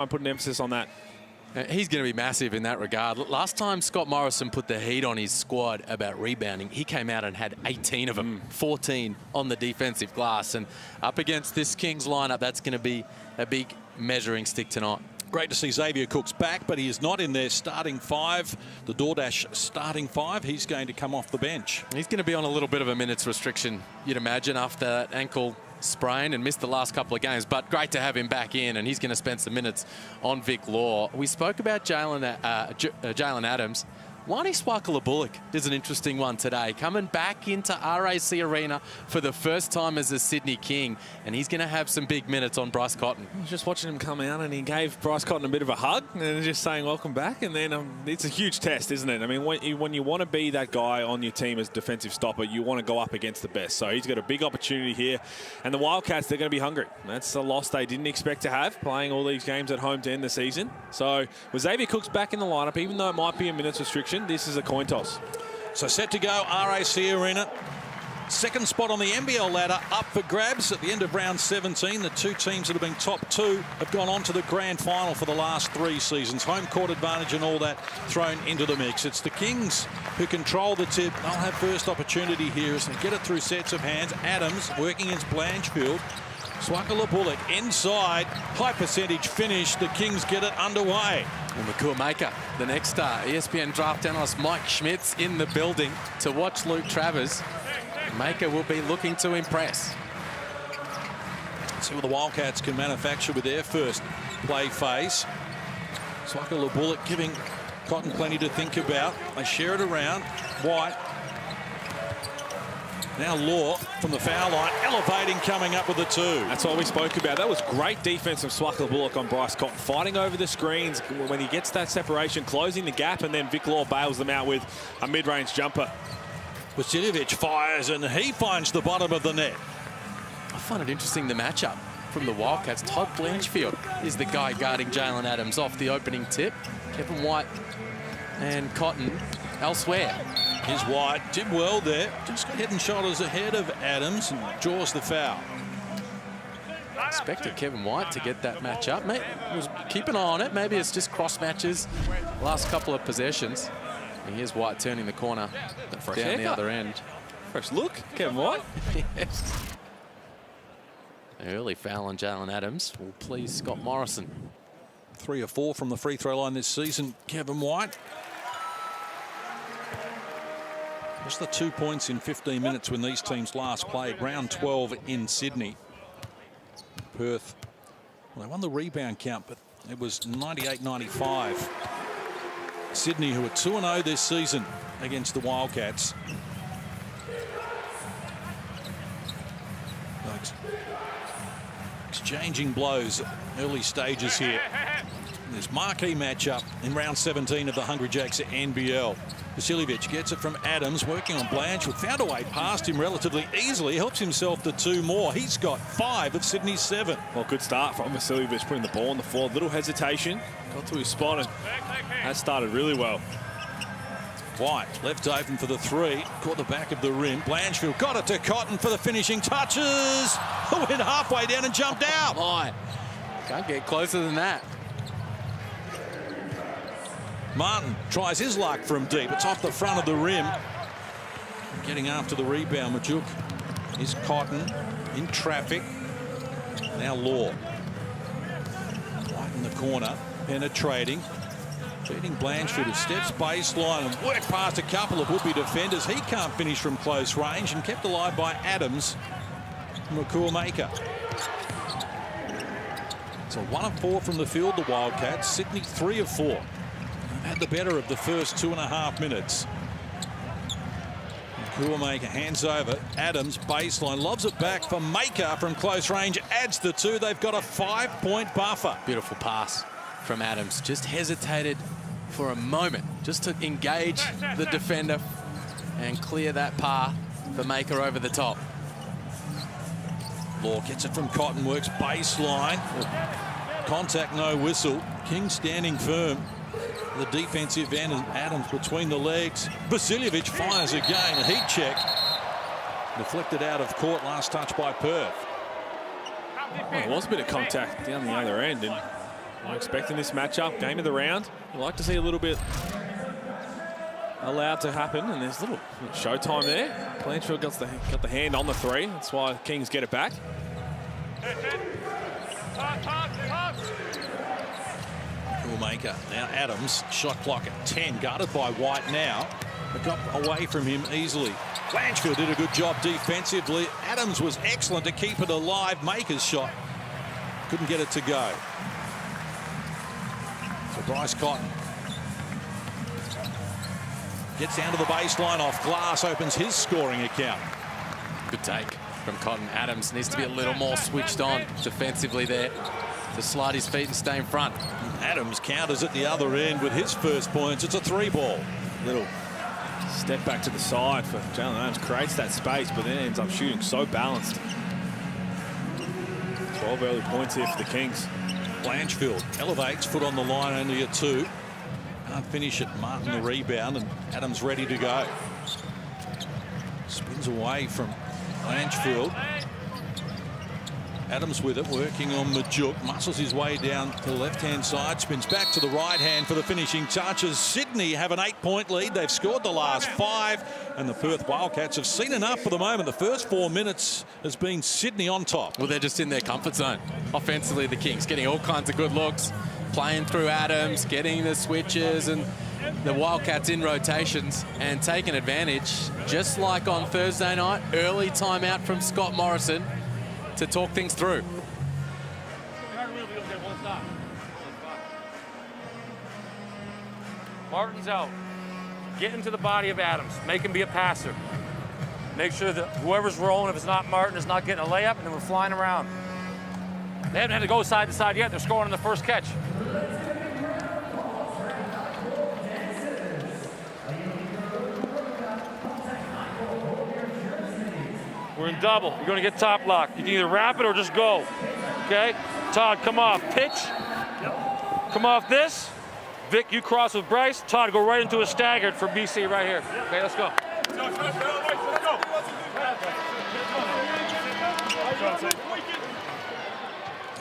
I'm putting emphasis on that. He's going to be massive in that regard. Last time Scott Morrison put the heat on his squad about rebounding, he came out and had 18 of them, 14 on the defensive glass. And up against this Kings lineup, that's going to be a big measuring stick tonight. Great to see Xavier Cook's back, but he is not in their starting five, the DoorDash starting five. He's going to come off the bench. He's going to be on a little bit of a minutes restriction, you'd imagine, after that ankle sprain and missed the last couple of games, but great to have him back in, and he's going to spend some minutes on Vic Law. We spoke about Jalen Adams. Wani Swakala-Bullock is an interesting one today, coming back into RAC Arena for the first time as a Sydney King, and he's going to have some big minutes on Bryce Cotton. I was just watching him come out, and he gave Bryce Cotton a bit of a hug and just saying welcome back. And then it's a huge test, isn't it? I mean, when you want to be that guy on your team as defensive stopper, you want to go up against the best. So he's got a big opportunity here. And the Wildcats, they're going to be hungry. That's a loss they didn't expect to have, playing all these games at home to end the season. So with Xavier Cook's back in the lineup, even though it might be a minutes restriction, this is a coin toss. So set to go, RAC Arena. Second spot on the NBL ladder up for grabs at the end of round 17. The two teams that have been top two have gone on to the grand final for the last 3 seasons. Home court advantage and all that thrown into the mix. It's the Kings who control the tip. They'll have first opportunity here as they get it through sets of hands. Adams working against Blanchfield. Swakala-Bullock inside. High percentage finish. The Kings get it underway. And Makua Maker, the next star. ESPN draft analyst Mike Schmitz in the building to watch Luke Travers. Maker will be looking to impress. See what the Wildcats can manufacture with their first play phase. Swakala-Bullock giving Cotton plenty to think about. They share it around. White. Now Law from the foul line, elevating, coming up with the two. That's what we spoke about. That was great defense from Swakala-Bullock on Bryce Cotton, fighting over the screens when he gets that separation, closing the gap, and then Vic Law bails them out with a mid-range jumper. Vasiljevic fires, and he finds the bottom of the net. I find it interesting, the matchup from the Wildcats. Todd Blanchfield is the guy guarding Jalen Adams off the opening tip. Kevin White and Cotton elsewhere. Here's White, did well there. Just got head and shoulders ahead of Adams and draws the foul. Expected Kevin White to get that matchup. Keep an eye on it. Maybe it's just cross matches last couple of possessions. And here's White turning the corner down the other end. Fresh look, Kevin White. Yes. Early foul on Jalen Adams will please Scott Morrison. 3 or 4 from the free throw line this season, Kevin White. Just the 2 points in 15 minutes when these teams last played. Round 12 in Sydney. Perth, well, they won the rebound count, but it was 98-95. Sydney, who are 2-0 this season against the Wildcats. Exchanging blows, early stages here. This marquee matchup in round 17 of the Hungry Jacks at NBL. Vasiljevic gets it from Adams, working on Blanchwood. Found a way past him relatively easily. Helps himself to 2 more. He's got 5 of Sydney's 7. Well, good start from Vasiljevic, putting the ball on the floor. Little hesitation, got to his spot, and that started really well. White left open for the 3. Caught the back of the rim. Blanchfield got it to Cotton for the finishing touches. Went halfway down and jumped out. My, can't get closer than that. Martin tries his luck from deep. It's off the front of the rim. Getting after the rebound, Majuk is Cotton in traffic. Now Law. White in the corner, penetrating. Beating Blanchfield, who steps baseline and worked past a couple of would-be defenders. He can't finish from close range, and kept alive by Adams. Makua Maker. So 1 of 4 from the field, the Wildcats. Sydney 3 of 4. Had the better of the first 2.5 minutes. Makua Maker hands over. Adams baseline, lobs it back for Maker from close range. Adds the 2. They've got a 5-point buffer. Beautiful pass from Adams. Just hesitated for a moment just to engage the defender and clear that path for Maker over the top. Law gets it from Cotton, works baseline. Contact, no whistle. King standing firm. The defensive end, and Adams between the legs. Vasiljevic fires again. A heat check. Deflected out of court. Last touch by Perth. Well, there was a bit of contact down the other end, and I'm expecting this matchup, game of the round. I'd like to see a little bit allowed to happen, and there's a little showtime there. Blanchfield got the hand on the three. That's why Kings get it back. Maker. Now Adams, shot clock at 10, guarded by White now, but got away from him easily. Blanchfield did a good job defensively. Adams was excellent to keep it alive. Maker's shot couldn't get it to go. So Bryce Cotton gets down to the baseline off glass, opens his scoring account. Good take from Cotton. Adams needs to be a little more switched on defensively there to slide his feet and stay in front. Adams counters at the other end with his first points. It's a 3-ball. Little step back to the side for Jalen Adams. Creates that space, but then ends up shooting so balanced. 12 early points here for the Kings. Blanchfield elevates, foot on the line, only at 2. Can't finish it. Martin the rebound, and Adams ready to go. Spins away from Blanchfield. Adams with it, working on Majuk. Muscles his way down to the left-hand side. Spins back to the right hand for the finishing touches. Sydney have an 8-point lead. They've scored the last 5. And the Perth Wildcats have seen enough for the moment. The first 4 minutes has been Sydney on top. Well, they're just in their comfort zone. Offensively, the Kings getting all kinds of good looks. Playing through Adams, getting the switches, and the Wildcats in rotations and taking advantage. Just like on Thursday night, early timeout from Scott Morrison to talk things through. Martin's out. Get into the body of Adams. Make him be a passer. Make sure that whoever's rolling, if it's not Martin, is not getting a layup, and then we're flying around. They haven't had to go side to side yet. They're scoring on the first catch. We're in double. You're going to get top lock. You can either wrap it or just go. Okay? Todd, come off. Pitch. Come off this. Vic, you cross with Bryce. Todd, go right into a staggered for BC right here. Okay, let's go.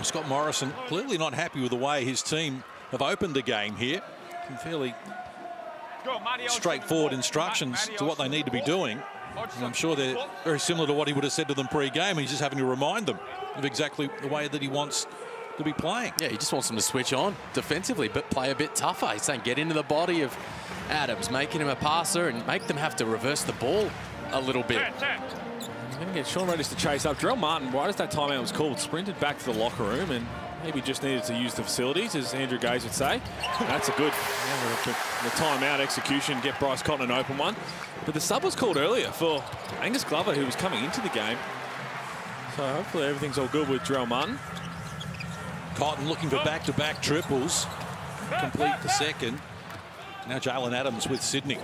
Scott Morrison clearly not happy with the way his team have opened the game here. Some fairly straightforward instructions to what they need to be doing. And I'm sure they're very similar to what he would have said to them pre-game. He's just having to remind them of exactly the way that he wants to be playing. Yeah, he just wants them to switch on defensively, but play a bit tougher. He's saying get into the body of Adams, making him a passer and make them have to reverse the ball a little bit. He's going to get Sean Redis to chase up. Drell Martin, right as that timeout was called, sprinted back to the locker room and maybe just needed to use the facilities, as Andrew Gaze would say. That's a good the timeout execution, get Bryce Cotton an open one. But the sub was called earlier for Angus Glover, who was coming into the game. So hopefully everything's all good with Drell Martin. Cotton looking for back-to-back triples. Complete the second. Now Jalen Adams with Sydney.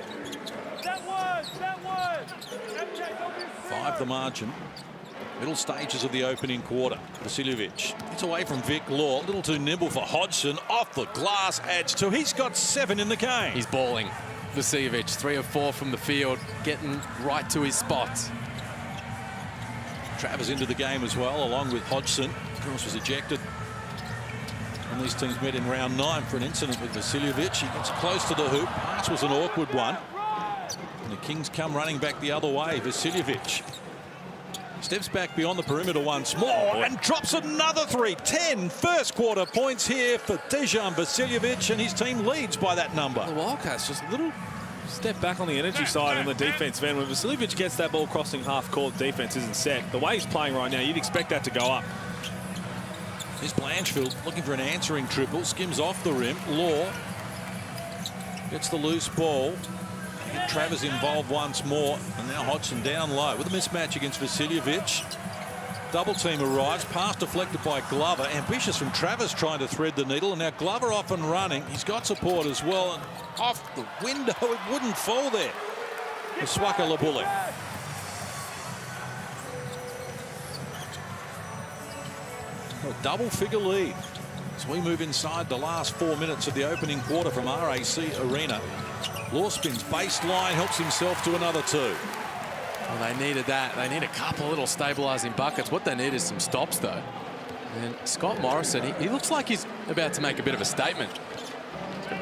5 the margin. Middle stages of the opening quarter. Vasiljevic. It's away from Vic Law. A little too nimble for Hodgson. Off the glass, adds 2. He's got 7 in the game. He's balling. Vasiljevic, 3 of 4 from the field, getting right to his spots. Travers into the game as well, along with Hodgson. Of course, was ejected. And these teams met in round 9 for an incident with Vasiljevic. He gets close to the hoop. Pass was an awkward one. And the Kings come running back the other way. Vasiljevic steps back beyond the perimeter once more and drops another 3. 10 first quarter points here for Dejan Vasiljevic, and his team leads by that number. The Wildcats just a little step back on the energy side on the defense end. When Vasiljevic gets that ball crossing half court, defense isn't set. The way he's playing right now, you'd expect that to go up. Here's Blanchfield looking for an answering triple. Skims off the rim. Law gets the loose ball. Get Travers involved once more. And now Hodgson down low with a mismatch against Vasiljevic. Double team arrives. Pass deflected by Glover. Ambitious from Travers trying to thread the needle. And now Glover off and running. He's got support as well. And off the window. It wouldn't fall there. The Swaka Labule. A double-figure lead as we move inside the last 4 minutes of the opening quarter from RAC Arena. Law spins baseline, helps himself to another 2. Well, they needed that. They need a couple little stabilising buckets. What they need is some stops, though. And Scott Morrison, he looks like he's about to make a bit of a statement.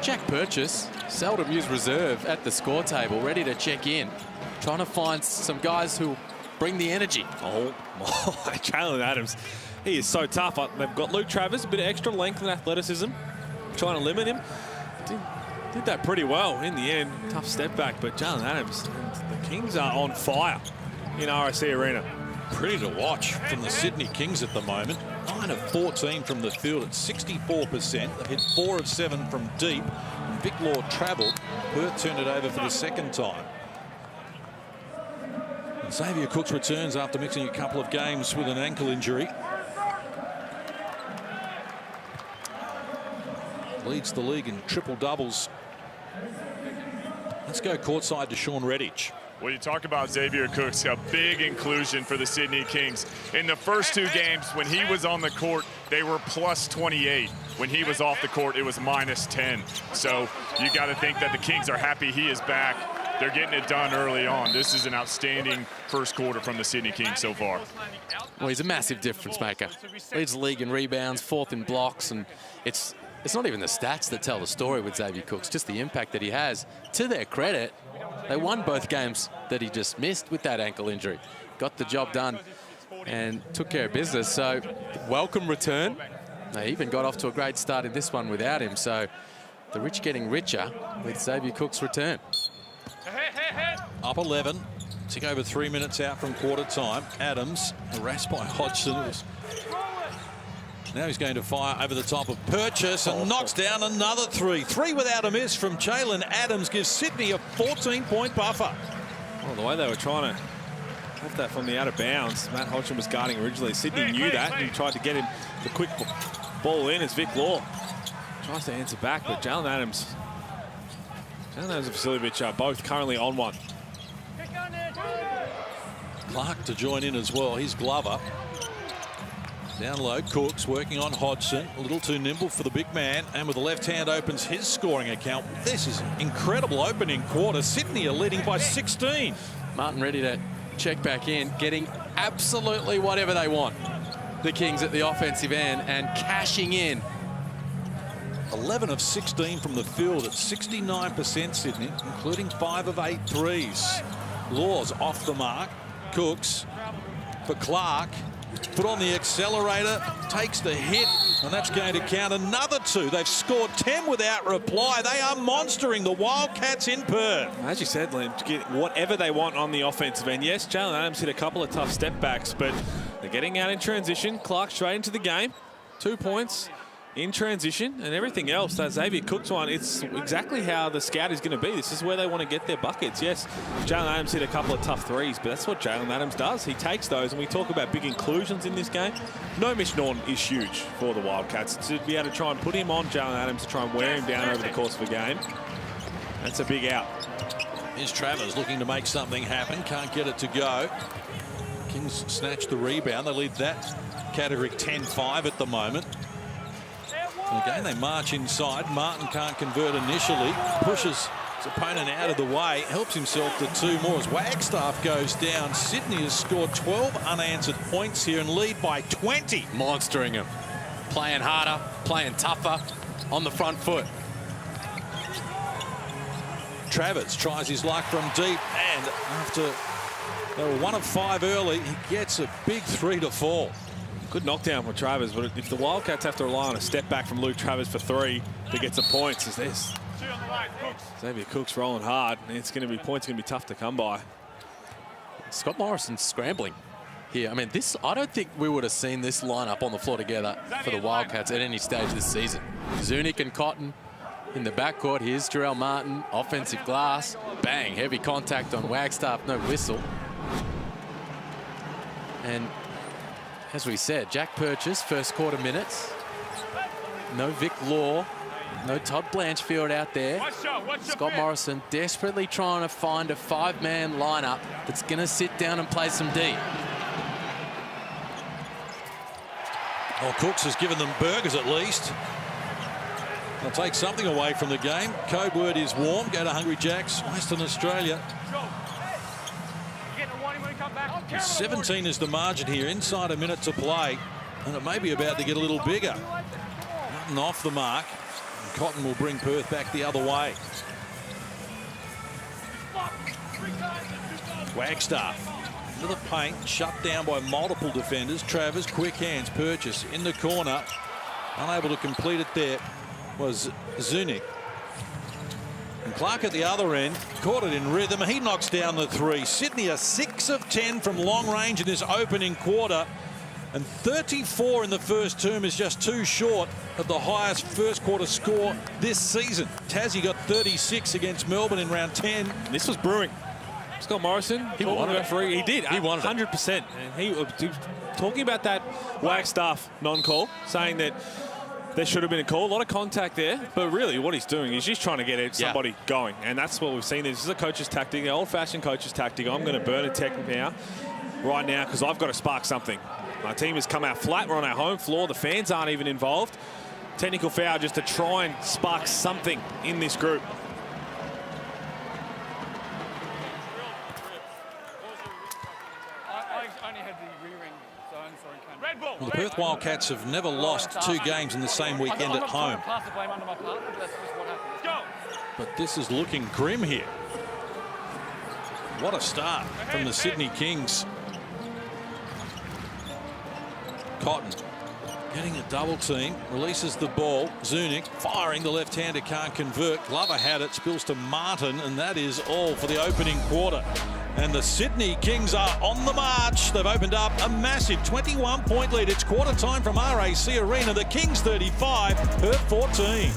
Jack Purchase, seldom used reserve at the score table, ready to check in. Trying to find some guys who bring the energy. Oh, my. Jalen Adams, he is so tough. They've got Luke Travers, a bit of extra length and athleticism, trying to limit him. Did that pretty well in the end. Tough step back, but Jalen Adams, the Kings are on fire in RSC Arena. Pretty to watch from the Sydney Kings at the moment. 9 of 14 from the field at 64%. They've hit 4 of 7 from deep. And Vic Law travelled. Perth turned it over for the second time. And Xavier Cooks returns after mixing a couple of games with an ankle injury. Leads the league in triple doubles. Let's go courtside to Sean Redditch. Well, you talk about Xavier Cooks, a big inclusion for the Sydney Kings. In the first 2 games, when he was on the court, they were plus 28. When he was off the court, it was minus 10. So you got to think that the Kings are happy he is back. They're getting it done early on. This is an outstanding first quarter from the Sydney Kings so far. Well, he's a massive difference maker. Leads the league in rebounds, 4th in blocks, and it's not even the stats that tell the story with Xavier Cooks, just the impact that he has. To their credit, they won both games that he just missed with that ankle injury. Got the job done and took care of business. So, welcome return. They even got off to a great start in this one without him. So, the rich getting richer with Xavier Cooks' return. Up 11. Tick over 3 minutes out from quarter time. Adams harassed by Hodgson. Now he's going to fire over the top of Purchase and knocks down another 3. 3 without a miss from Jalen Adams gives Sydney a 14-point buffer. Well, the way they were trying to have that from the out of bounds, Matt Hodgson was guarding originally. Sydney knew that and tried to get him the quick ball in as Vic Law tries to answer back, but Jalen Adams and Vasiljevic both currently on one. Clark to join in as well. He's Glover. Down low, Cooks working on Hodgson. A little too nimble for the big man. And with the left hand opens his scoring account. This is an incredible opening quarter. Sydney are leading by 16. Martin ready to check back in, getting absolutely whatever they want. The Kings at the offensive end and cashing in. 11 of 16 from the field at 69% Sydney, including 5 of 8 threes. Law's off the mark. Cooks for Clark. Put on the accelerator, takes the hit, and that's going to count another 2. They've scored 10 without reply. They are monstering the Wildcats in Perth. As you said, Len, to get whatever they want on the offensive end. Yes, Jalen Adams hit a couple of tough step backs, but they're getting out in transition. Clark straight into the game. 2 points in transition, and everything else. That Xavier Cooks one, it's exactly how the scout is going to be. This is where they want to get their buckets. Yes, Jalen Adams hit a couple of tough threes, but that's what Jalen Adams does. He takes those, and we talk about big inclusions in this game. No Norn is huge for the Wildcats. To be able to try and put him on Jalen Adams to try and wear him down over the course of a game, that's a big out. Here's Travers looking to make something happen. Can't get it to go. Kings snatch the rebound. They lead that category 10-5 at the moment. And again, they march inside. Martin can't convert initially. Pushes his opponent out of the way. Helps himself to 2 more as Wagstaff goes down. Sydney has scored 12 unanswered points here and lead by 20. Monstering him. Playing harder, playing tougher, on the front foot. Travers tries his luck from deep, and after they were 1 of 5 early, he gets a big 3 to fall. Good knockdown for Travers, but if the Wildcats have to rely on a step back from Luke Travers for 3 to get some points, is this. Xavier Cooks rolling hard, and it's going to be points going to be tough to come by. Scott Morrison scrambling here. I mean, I don't think we would have seen this lineup on the floor together for the Wildcats at any stage this season. Zunic and Cotton in the backcourt. Here's Jarrell Martin, offensive glass. Bang, heavy contact on Wagstaff, no whistle. And as we said, Jack Purchase, first quarter minutes. No Vic Law, no Todd Blanchfield out there. Scott Morrison desperately trying to find a 5-man lineup that's going to sit down and play some D. Well, Cooks has given them burgers at least. They'll take something away from the game. Code word is warm. Go to Hungry Jack's, Western Australia. 17 is the margin here, inside a minute to play, and it may be about to get a little bigger. Cotton off the mark. And Cotton will bring Perth back the other way. Wagstaff into the paint, shut down by multiple defenders. Travers, quick hands, Purchase in the corner. Unable to complete it there was Zunic. And Clark at the other end, caught it in rhythm. He knocks down the three. Sydney are 6 of 10 from long range in this opening quarter. And 34 in the first term is just too short of the highest first quarter score this season. Tassie got 36 against Melbourne in round 10. This was brewing. Scott Morrison, he wanted referee. He did. He wanted 100%. And he was talking about that Wagstaff non-call, saying that there should have been a call. A lot of contact there, but really what he's doing is just trying to get somebody going, and that's what we've seen. This is a coach's tactic, an old-fashioned coach's tactic. I'm going to burn a tech right now, because I've got to spark something. My team has come out flat. We're on our home floor. The fans aren't even involved. Technical foul just to try and spark something in this group. Well, the Perth Wildcats have never lost 2 games in the same weekend at home. But this is looking grim here. What a start from the Sydney Kings. Cotton getting a double team, releases the ball. Zunic firing, the left-hander can't convert. Glover had it, spills to Martin, and that is all for the opening quarter. And the Sydney Kings are on the march. They've opened up a massive 21-point lead. It's quarter time from RAC Arena. The Kings 35, Perth 14.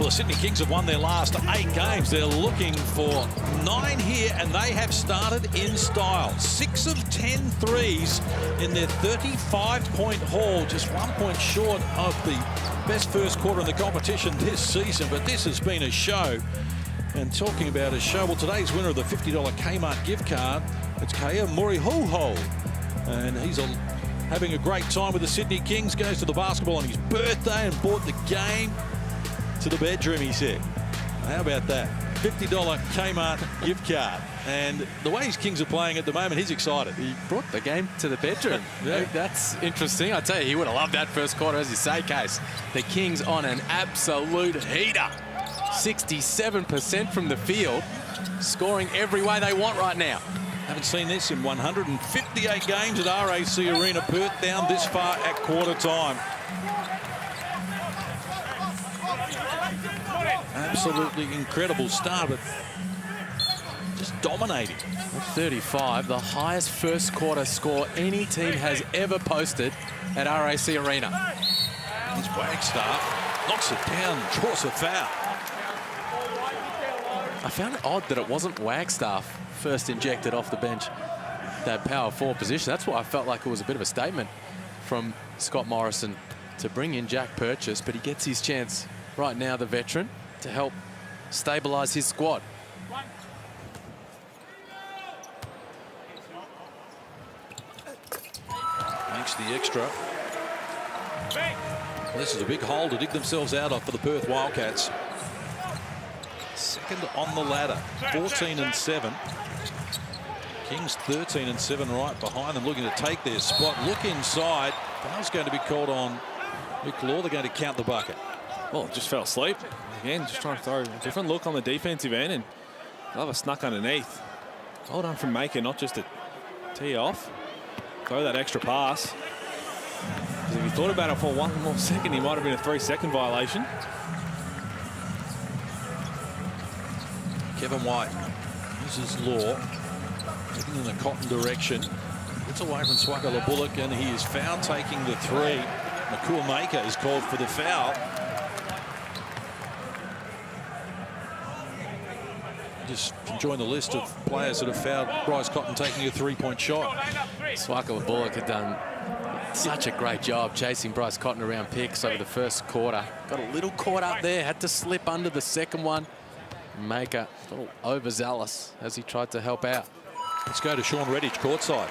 Well, the Sydney Kings have won their last 8 games. They're looking for 9 here, and they have started in style. 6 of 10 threes in their 35-point haul, just 1 point short of the best first quarter in the competition this season. But this has been a show. And talking about a show, well, today's winner of the $50 Kmart gift card, it's Kaya Murihoho. And he's having a great time with the Sydney Kings. Goes to the basketball on his birthday and brought the game to the bedroom, he said. How about that? $50 Kmart gift card. And the way his Kings are playing at the moment, he's excited. He brought the game to the bedroom. Yeah. That's interesting. I tell you, he would have loved that first quarter, as you say, Case. The Kings on an absolute heater. 67% from the field, scoring every way they want right now. Haven't seen this in 158 games at RAC Arena. Perth down this far at quarter time. Absolutely incredible start, but dominating. 35, the highest first quarter score any team has ever posted at RAC Arena. Here's Wagstaff, knocks it down, draws a foul. I found it odd that it wasn't Wagstaff first injected off the bench, that power forward position. That's why I felt like it was a bit of a statement from Scott Morrison to bring in Jack Purchase, but he gets his chance right now, the veteran, to help stabilise his squad. Makes the extra. This is a big hole to dig themselves out of for the Perth Wildcats. Second on the ladder, 14-7. Kings 13-7 right behind them, looking to take their spot. Look inside. Foul's going to be called on Vic Law. They're going to count the bucket. Well, just fell asleep. Again, just trying to throw a different look on the defensive end, and Glover snuck underneath. Well done from Maker, not just to tee off. Throw that extra pass. Because if he thought about it for one more second, he might have been a 3-second violation. Kevin White uses Law, looking in the Cotton direction. Gets away from Swakala Bullock, and he is found taking the three. Nakua Maker is called for the foul. Just join the list of players that have fouled Bryce Cotton taking a three-point shot. Swakala Bullock had done such a great job chasing Bryce Cotton around picks over the first quarter. Got a little caught up there, had to slip under the second one. Maker a little overzealous as he tried to help out. Let's go to Sean Redditch courtside.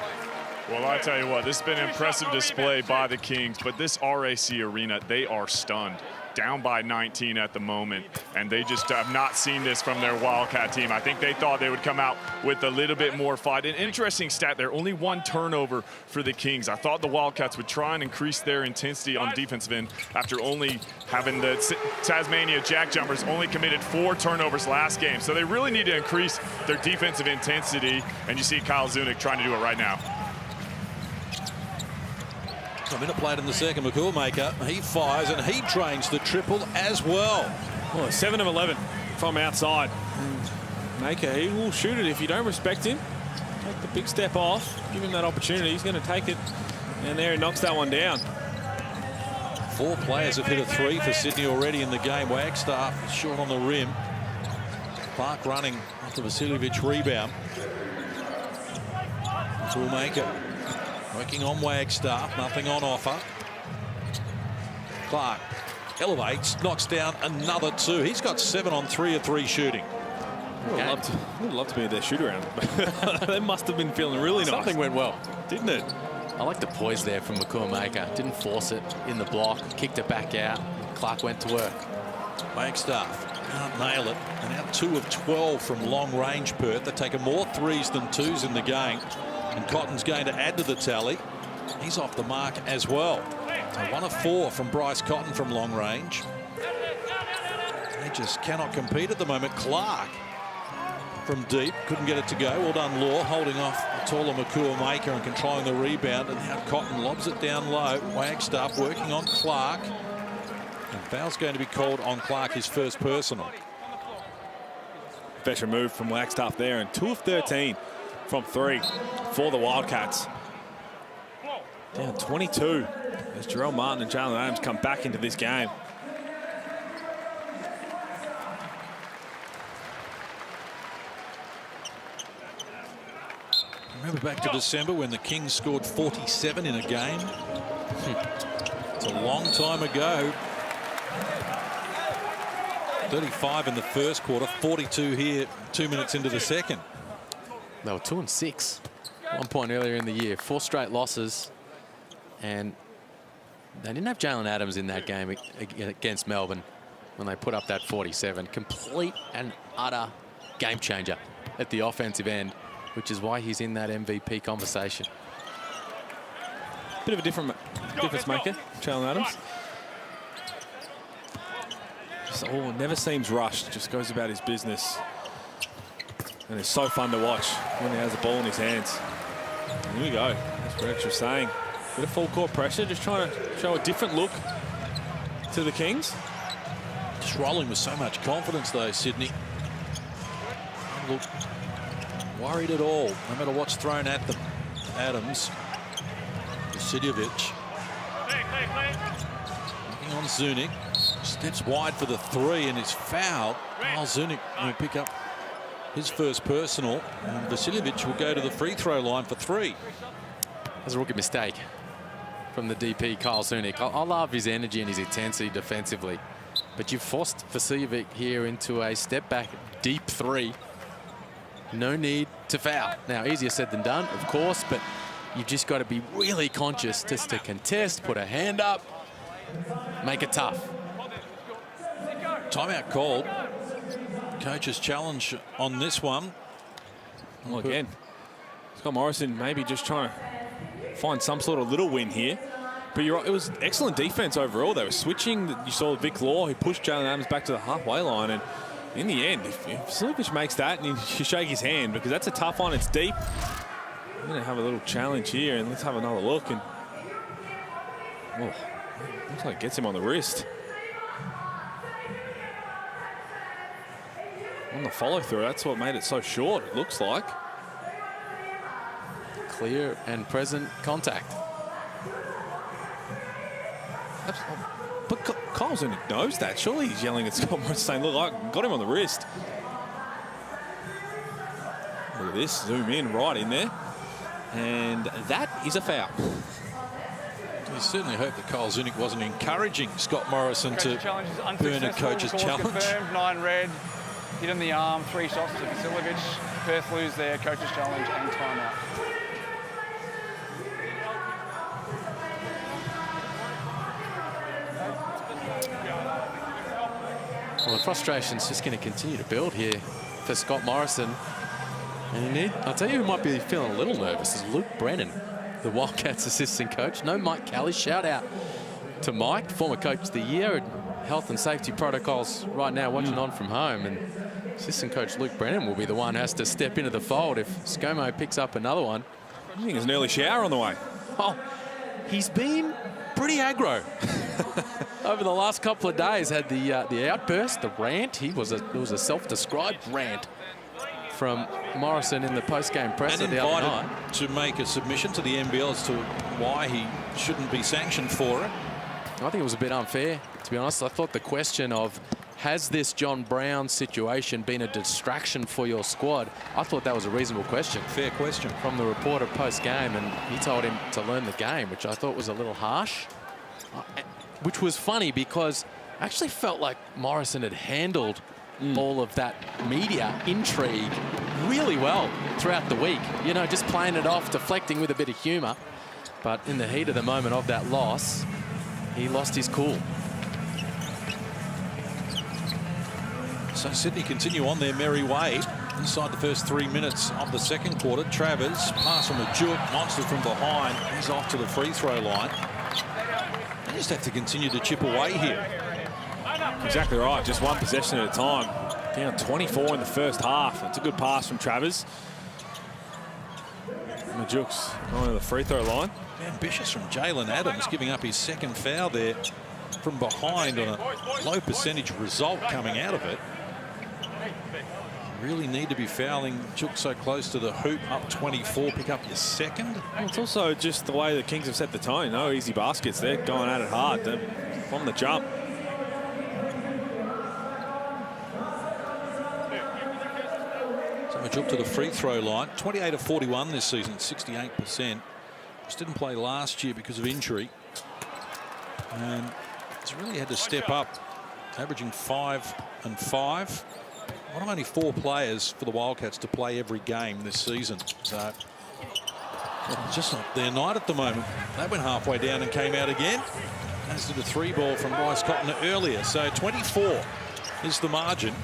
Well, I tell you what, this has been an impressive display by the Kings, but this RAC Arena, they are stunned. Down by 19 at the moment, and they just have not seen this from their Wildcat team. I think they thought they would come out with a little bit more fight. An interesting stat there, only one turnover for the Kings. I thought the Wildcats would try and increase their intensity on defensive end after only having the Tasmania Jack Jumpers only committed 4 turnovers last game. So they really need to increase their defensive intensity, and you see Kyle Zunick trying to do it right now. A minute played in the second. Nakua Maker, he fires and he drains the triple as well. Well, 7 of 11 from outside. Maker, he will shoot it if you don't respect him. Take the big step off, give him that opportunity. He's going to take it, and there he knocks that one down. 4 players have hit a 3 for Sydney already in the game. Wagstaff is short on the rim. Clark running after Vasiljevic rebound. Nakua Maker working on Wagstaff, nothing on offer. Clark elevates, knocks down another 2. He's got 7 on 3 of 3 shooting. Would love to be their shoot around. They must have been feeling really nice. Something went well, didn't it? I like the poise there from Nakua Maker. Didn't force it in the block, kicked it back out. Clark went to work. Wagstaff can't nail it. And now 2 of 12 from long range Perth. They've taken more 3s than 2s in the game. And Cotton's going to add to the tally. He's off the mark as well. So 1 of 4 from Bryce Cotton from long range. They just cannot compete at the moment. Clark from deep, couldn't get it to go. Well done, Law, holding off the taller Nakua Maker and controlling the rebound. And now Cotton lobs it down low. Wagstaff working on Clark. And foul's going to be called on Clark, his first personal. Veteran move from Wagstaff there, and 2 of 13 from 3 for the Wildcats. Down 22 as Jarrell Martin and Jalen Adams come back into this game. Remember back to December when the Kings scored 47 in a game? It's a long time ago. 35 in the first quarter, 42 here 2 minutes into the second. They were 2-6 1 point earlier in the year. 4 straight losses, and they didn't have Jalen Adams in that game against Melbourne when they put up that 47. Complete and utter game changer at the offensive end, which is why he's in that MVP conversation. Bit of a difference maker, Jalen Adams. Just, never seems rushed, just goes about his business. And it's so fun to watch when he has the ball in his hands. And here we go. That's what Rex was saying. Bit of full court pressure, just trying to show a different look to the Kings. Just rolling with so much confidence though, Sydney. Look, worried at all, no matter what's thrown at them. Adams, Vasiljevic, looking on Zunic, steps wide for the 3 and is fouled. While Zunic will pick up his first personal, and Vasiljevic will go to the free throw line for 3. That's a rookie mistake from the DP, Kyle Zunic. I love his energy and his intensity defensively, but you've forced Vasiljevic here into a step back deep 3. No need to foul. Now, easier said than done, of course, but you've just got to be really conscious just to contest, put a hand up, make it tough. Timeout called. Coach's challenge on this one. Well, again, Scott Morrison maybe just trying to find some sort of little win here. But you're right, it was excellent defense overall. They were switching. You saw Vic Law, who pushed Jalen Adams back to the halfway line. And in the end, if Vasiljevic makes that, and you shake his hand, because that's a tough one, it's deep. I'm going to have a little challenge here, and let's have another look. And oh, looks like it gets him on the wrist. On the follow through, that's what made it so short, it looks like. Clear and present contact. But Kyle Zunic knows that. Surely he's yelling at Scott Morrison saying, look, I got him on the wrist. Look at this, zoom in, right in there. And that is a foul. You certainly hope that Kyle Zunic wasn't encouraging Scott Morrison to burn a coach's challenge. Confirmed, 9 red. Hit in the arm, 3 shots to Vasiljevic. Perth lose their coach's challenge and timeout. Well, the frustration's just going to continue to build here for Scott Morrison. And I'll tell you who might be feeling a little nervous is Luke Brennan, the Wildcats assistant coach. No Mike Kelly. Shout out to Mike, former coach of the year. Health and safety protocols right now watching on from home. And assistant coach Luke Brennan will be the one who has to step into the fold if ScoMo picks up another one. I think there's an early shower on the way. Oh, he's been pretty aggro over the last couple of days. Had the outburst, the rant. It was a self-described rant from Morrison in the post-game presser the other night. And to make a submission to the NBL as to why he shouldn't be sanctioned for it. I think it was a bit unfair, to be honest. I thought the question of, has this John Brown situation been a distraction for your squad? I thought that was a reasonable question. Fair question. From the reporter post-game, and he told him to learn the game, which I thought was a little harsh. Which was funny because I actually felt like Morrison had handled all of that media intrigue really well throughout the week. You know, just playing it off, deflecting with a bit of humour. But in the heat of the moment of that loss, he lost his cool. So Sydney continue on their merry way inside the first 3 minutes of the second quarter. Travers, pass from a juke, Monster from behind. He's off to the free throw line. They just have to continue to chip away here. Exactly right, just one possession at a time. Down 24 in the first half. It's a good pass from Travers. Majuk's going to the free throw line. Ambitious from Jalen Adams, giving up his second foul there from behind on a low percentage result coming out of it. Really need to be fouling Juk so close to the hoop, up 24, pick up your second. Well, it's also just the way the Kings have set the tone. No easy baskets. They're going at it hard from the jump. Juk to the free throw line. 28 of 41 this season, 68%. Just didn't play last year because of injury. And he's really had to step up, averaging 5 and 5. One of only 4 players for the Wildcats to play every game this season. So it's just not their night at the moment. That went halfway down and came out again. As did a 3-ball from Bryce Cotton earlier. So 24 is the margin.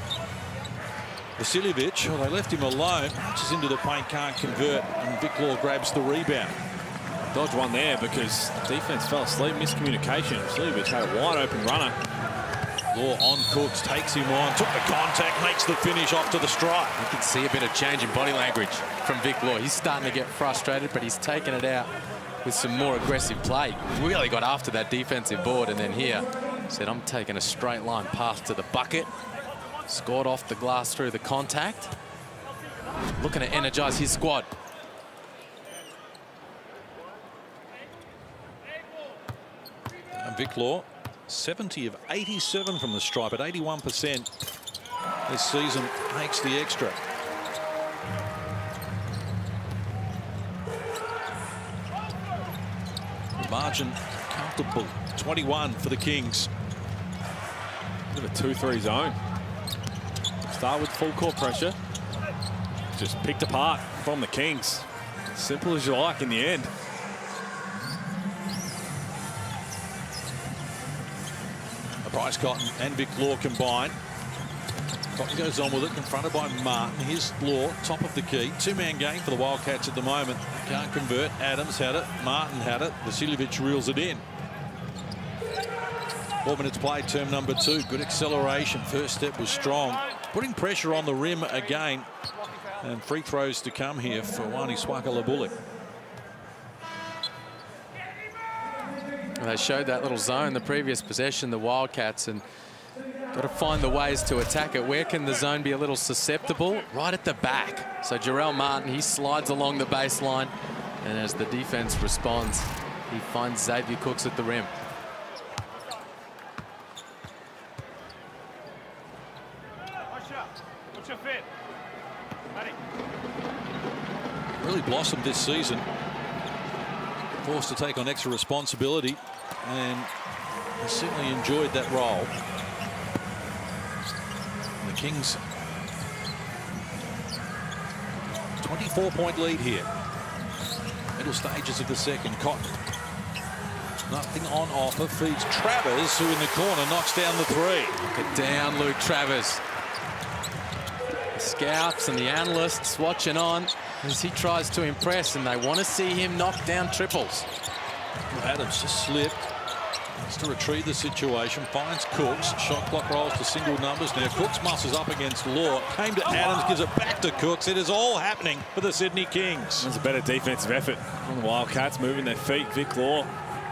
Vasiljevic, well, they left him alone. Just into the paint, can't convert, and Vic Law grabs the rebound. Dodge one there because defense fell asleep, miscommunication. Vasiljevic had a wide open runner. Law on Cooks, takes him on, took the contact, makes the finish off to the strike. You can see a bit of change in body language from Vic Law. He's starting to get frustrated, but he's taken it out with some more aggressive play. Really got after that defensive board, and then here said, I'm taking a straight line path to the bucket. Scored off the glass through the contact. looking to energise his squad. And Vic Law, 70 of 87 from the stripe at 81% this season, makes the extra. Margin comfortable, 21 for the Kings. Bit of a 2-3 zone. Start with full court pressure. Just picked apart from the Kings. Simple as you like in the end. Bryce Cotton and Vic Law combined. Cotton goes on with it, confronted by Martin. Here's Law, top of the key. Two-man game for the Wildcats at the moment. They can't convert. Adams had it. Martin had it. Vasiljevic reels it in. 4 minutes played, term number 2. Good acceleration. First step was strong. Putting pressure on the rim again. And free throws to come here for Wani Swaka-Labulik. They showed that little zone the previous possession, the Wildcats, and got to find the ways to attack it. Where can the zone be a little susceptible? Right at the back. So Jarrell Martin, he slides along the baseline, and as the defense responds, he finds Xavier Cooks at the rim. What's your fit? Really blossomed this season. Forced to take on extra responsibility, and he certainly enjoyed that role. The Kings 24-point lead here. Middle stages of the second. Cotton, nothing on offer, feeds Travers, who in the corner knocks down the 3. Look it down, Luke Travers. The scouts and the analysts watching on as he tries to impress, and they want to see him knock down triples. Adams just slipped. Wants to retrieve the situation. Finds Cooks. Shot clock rolls to single numbers. Now Cooks muscles up against Law. Came to Adams, gives it back to Cooks. It is all happening for the Sydney Kings. There's a better defensive effort from the Wildcats, moving their feet. Vic Law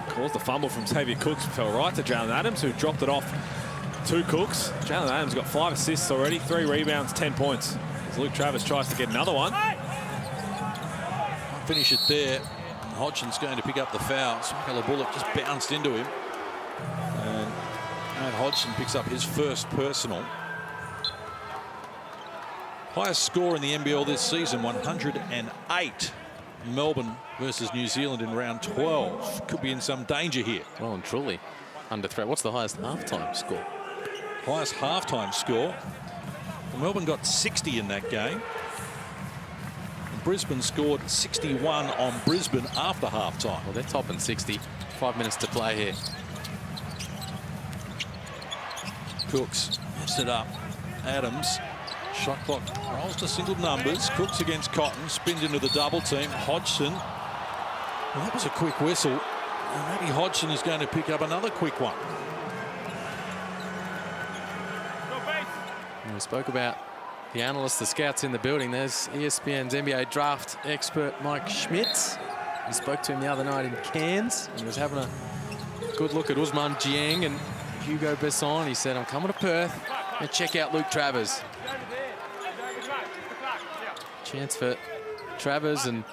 caused the fumble from Xavier Cooks. Fell right to Jalen Adams, who dropped it off to Cooks. Jalen Adams got 5 assists already, 3 rebounds, 10 points. As Luke Travers tries to get another one. Finish it there. And Hodgson's going to pick up the foul. Swaka-Labulik just bounced into him. And Matt Hodgson picks up his first personal. Highest score in the NBL this season, 108. Melbourne versus New Zealand in round 12. Could be in some danger here. Well and truly under threat. What's the highest halftime score? Highest halftime score. Well, Melbourne got 60 in that game. And Brisbane scored 61 on Brisbane after halftime. Well, they're topping 60. 5 minutes to play here. Cooks lifts it up. Adams. Shot clock rolls to single numbers. Cooks against Cotton. Spins into the double team. Hodgson. Well, that was a quick whistle. And maybe Hodgson is going to pick up another quick one. And we spoke about the analysts, the scouts in the building. There's ESPN's NBA draft expert Mike Schmitz. We spoke to him the other night in Cairns. He was having a good look at Ousmane Dieng and Hugo Besson. He said, I'm coming to Perth and check out Luke Travers. Chance for Travers and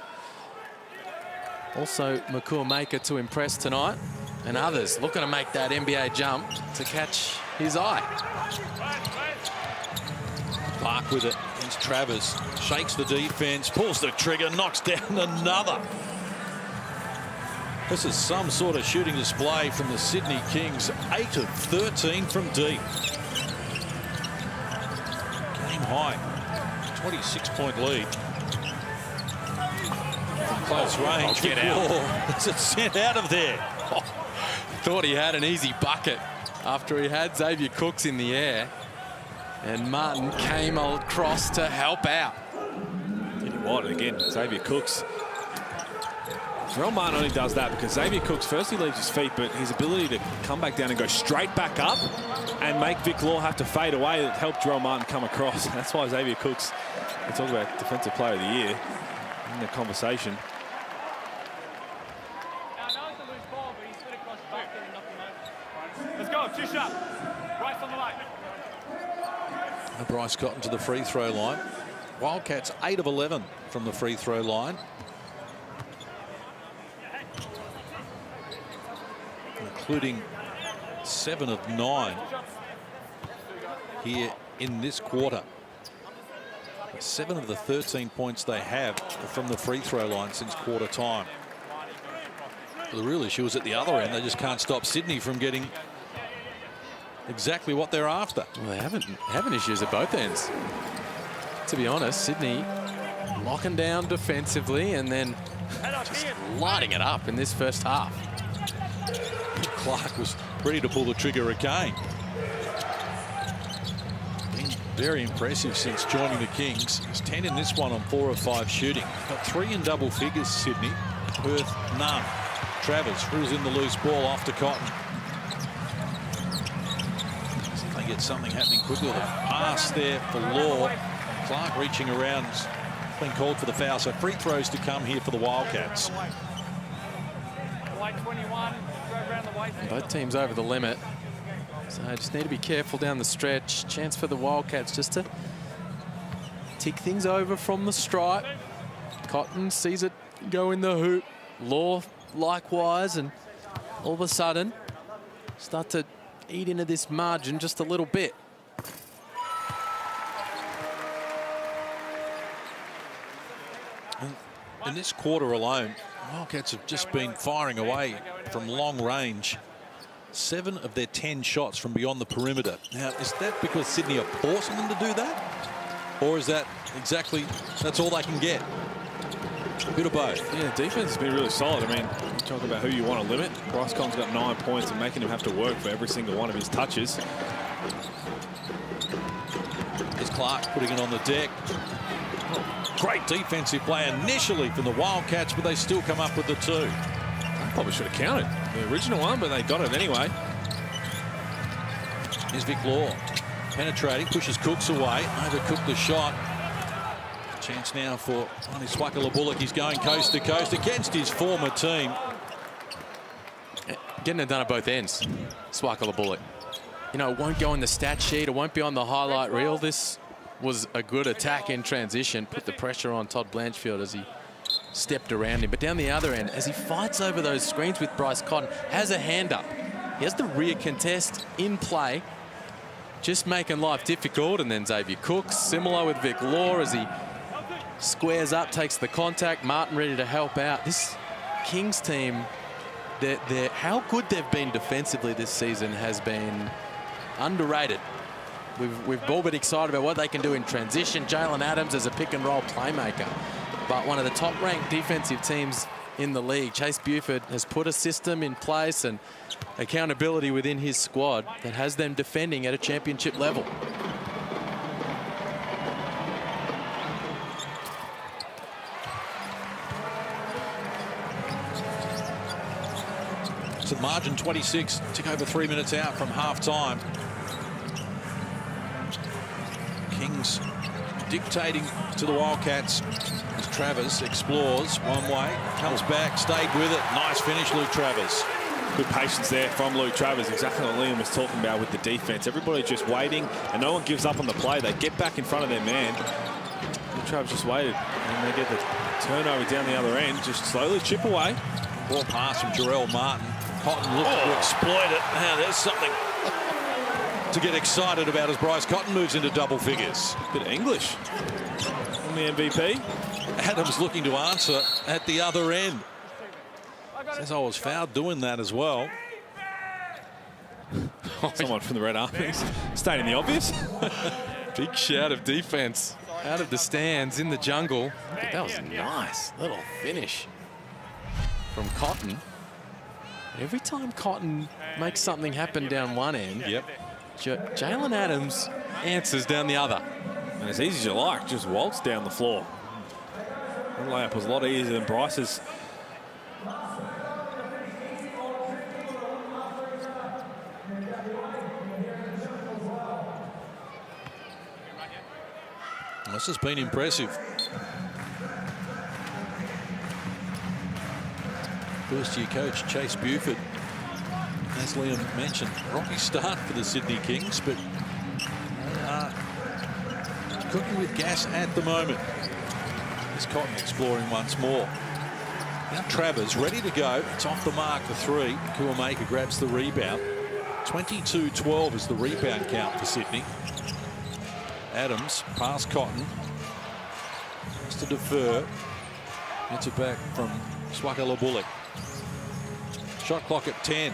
also Makur Maker to impress tonight, and others looking to make that NBA jump to catch his eye. Clark with it against Travers. Shakes the defense, pulls the trigger, knocks down another. This is some sort of shooting display from the Sydney Kings. 8 of 13 from deep. Game high. 26-point lead. From close range. Oh, get out. Is it sent out of there? Oh, thought he had an easy bucket after he had Xavier Cooks in the air. And Martin came across to help out. Tell you what, again, Xavier Cooks. Jerome Martin only does that because Xavier Cooks, first he leaves his feet, but his ability to come back down and go straight back up and make Vic Law have to fade away that helped Jerome Martin come across. That's why Xavier Cooks, we talk about Defensive Player of the Year in the conversation. Let's go, 2 shot. Right on the line. Bryce Cotton to the free throw line. Wildcats 8 of 11 from the free throw line. Including 7 of 9 here in this quarter. 7 of the 13 points they have are from the free throw line since quarter time. The real issue is at the other end. They just can't stop Sydney from getting exactly what they're after. Well, they having issues at both ends. To be honest, Sydney locking down defensively and then just lighting it up in this first half. Clark was ready to pull the trigger again. Been very impressive since joining the Kings. He's 10 in this one on 4 of 5 shooting. Got 3 in double figures, Sydney. Perth, none. Travers drills in the loose ball off to Cotton. See if they get something happening quickly. The pass there for Law. Clark reaching around. Been called for the foul, so free throws to come here for the Wildcats. Both teams over the limit. So I just need to be careful down the stretch. Chance for the Wildcats just to tick things over from the stripe. Cotton sees it go in the hoop. Law likewise, and all of a sudden start to eat into this margin just a little bit. In this quarter alone, Wildcats have just been firing away from long range. 7 of their 10 shots from beyond the perimeter. Now, is that because Sydney are forcing them to do that? Or is that exactly, that's all they can get? A bit of both. Yeah, defense has been really solid. I mean, talk about who you want to limit. Bryce Cotton's got 9 points and making him have to work for every single one of his touches. Here's Clark putting it on the deck. Great defensive play initially from the Wildcats, but they still come up with the 2. Probably should have counted the original one, but they got it anyway. Here's Vic Law penetrating, pushes Cooks away, overcooked the shot. Chance now for Swakala-Bullock. He's going coast to coast against his former team. Getting it done at both ends, Swakala-Bullock. You know, it won't go in the stat sheet. It won't be on the highlight reel. This was a good attack in transition. Put the pressure on Todd Blanchfield as he stepped around him. But down the other end, as he fights over those screens with Bryce Cotton, has a hand up. He has the rear contest in play, just making life difficult. And then Xavier Cooks, similar with Vic Law, as he squares up, takes the contact. Martin ready to help out. This Kings team, how good they've been defensively this season has been underrated. We've all been excited about what they can do in transition. Jalen Adams as a pick and roll playmaker. But one of the top ranked defensive teams in the league, Chase Buford, has put a system in place and accountability within his squad that has them defending at a championship level. So margin 26, took over 3 minutes out from half-time. Kings dictating to the Wildcats as Travers explores one way, comes back, stayed with it. Nice finish, Luke Travers. Good patience there from Luke Travers, exactly what Liam was talking about with the defense. Everybody just waiting, and no one gives up on the play. They get back in front of their man. Luke Travers just waited, and they get the turnover down the other end, just slowly chip away. Ball pass from Jarrell Martin. Cotton looking to exploit it. Now there's something to get excited about as Bryce Cotton moves into double figures. Bit of English from the MVP. Adams looking to answer at the other end. Says I was fouled doing that as well. Someone from the Red Armies stating the obvious. Big shout of defense out of the stands in the jungle. But that was a nice little finish from Cotton. Every time Cotton makes something happen down one end, Jalen Adams answers down the other. And as easy as you like, just waltz down the floor. The layup was a lot easier than Bryce's. This has been impressive. First-year coach Chase Buford, as Liam mentioned, rocky start for the Sydney Kings, but they are cooking with gas at the moment. Here's Cotton exploring once more. Now Travers ready to go. It's off the mark for three. Kuamaker grabs the rebound. 22-12 is the rebound count for Sydney. Adams past Cotton. Has to defer. Gets it back from Swakala-Bullock. Shot clock at 10.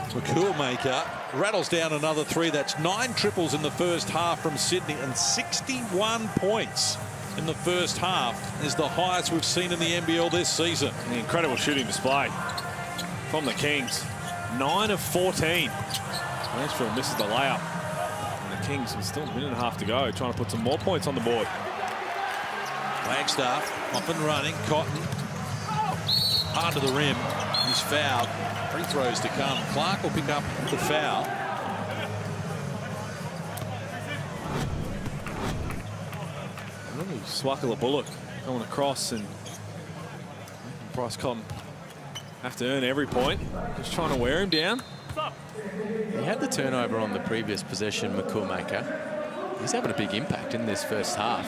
Kuamaker rattles down another three. That's 9 triples in the first half from Sydney, and 61 points in the first half is the highest we've seen in the NBL this season. An incredible shooting display from the Kings. 9 of 14. Mansfield misses the layup. And the Kings with still a minute and a half to go, trying to put some more points on the board. Wagstaff up and running. Cotton hard to the rim. He's fouled. Free throws to come. Clark will pick up the foul. Swakala-Bullock going across, and Bryce Cotton have to earn every point. Just trying to wear him down. He had the turnover on the previous possession, Kuamaker. He's having a big impact in this first half.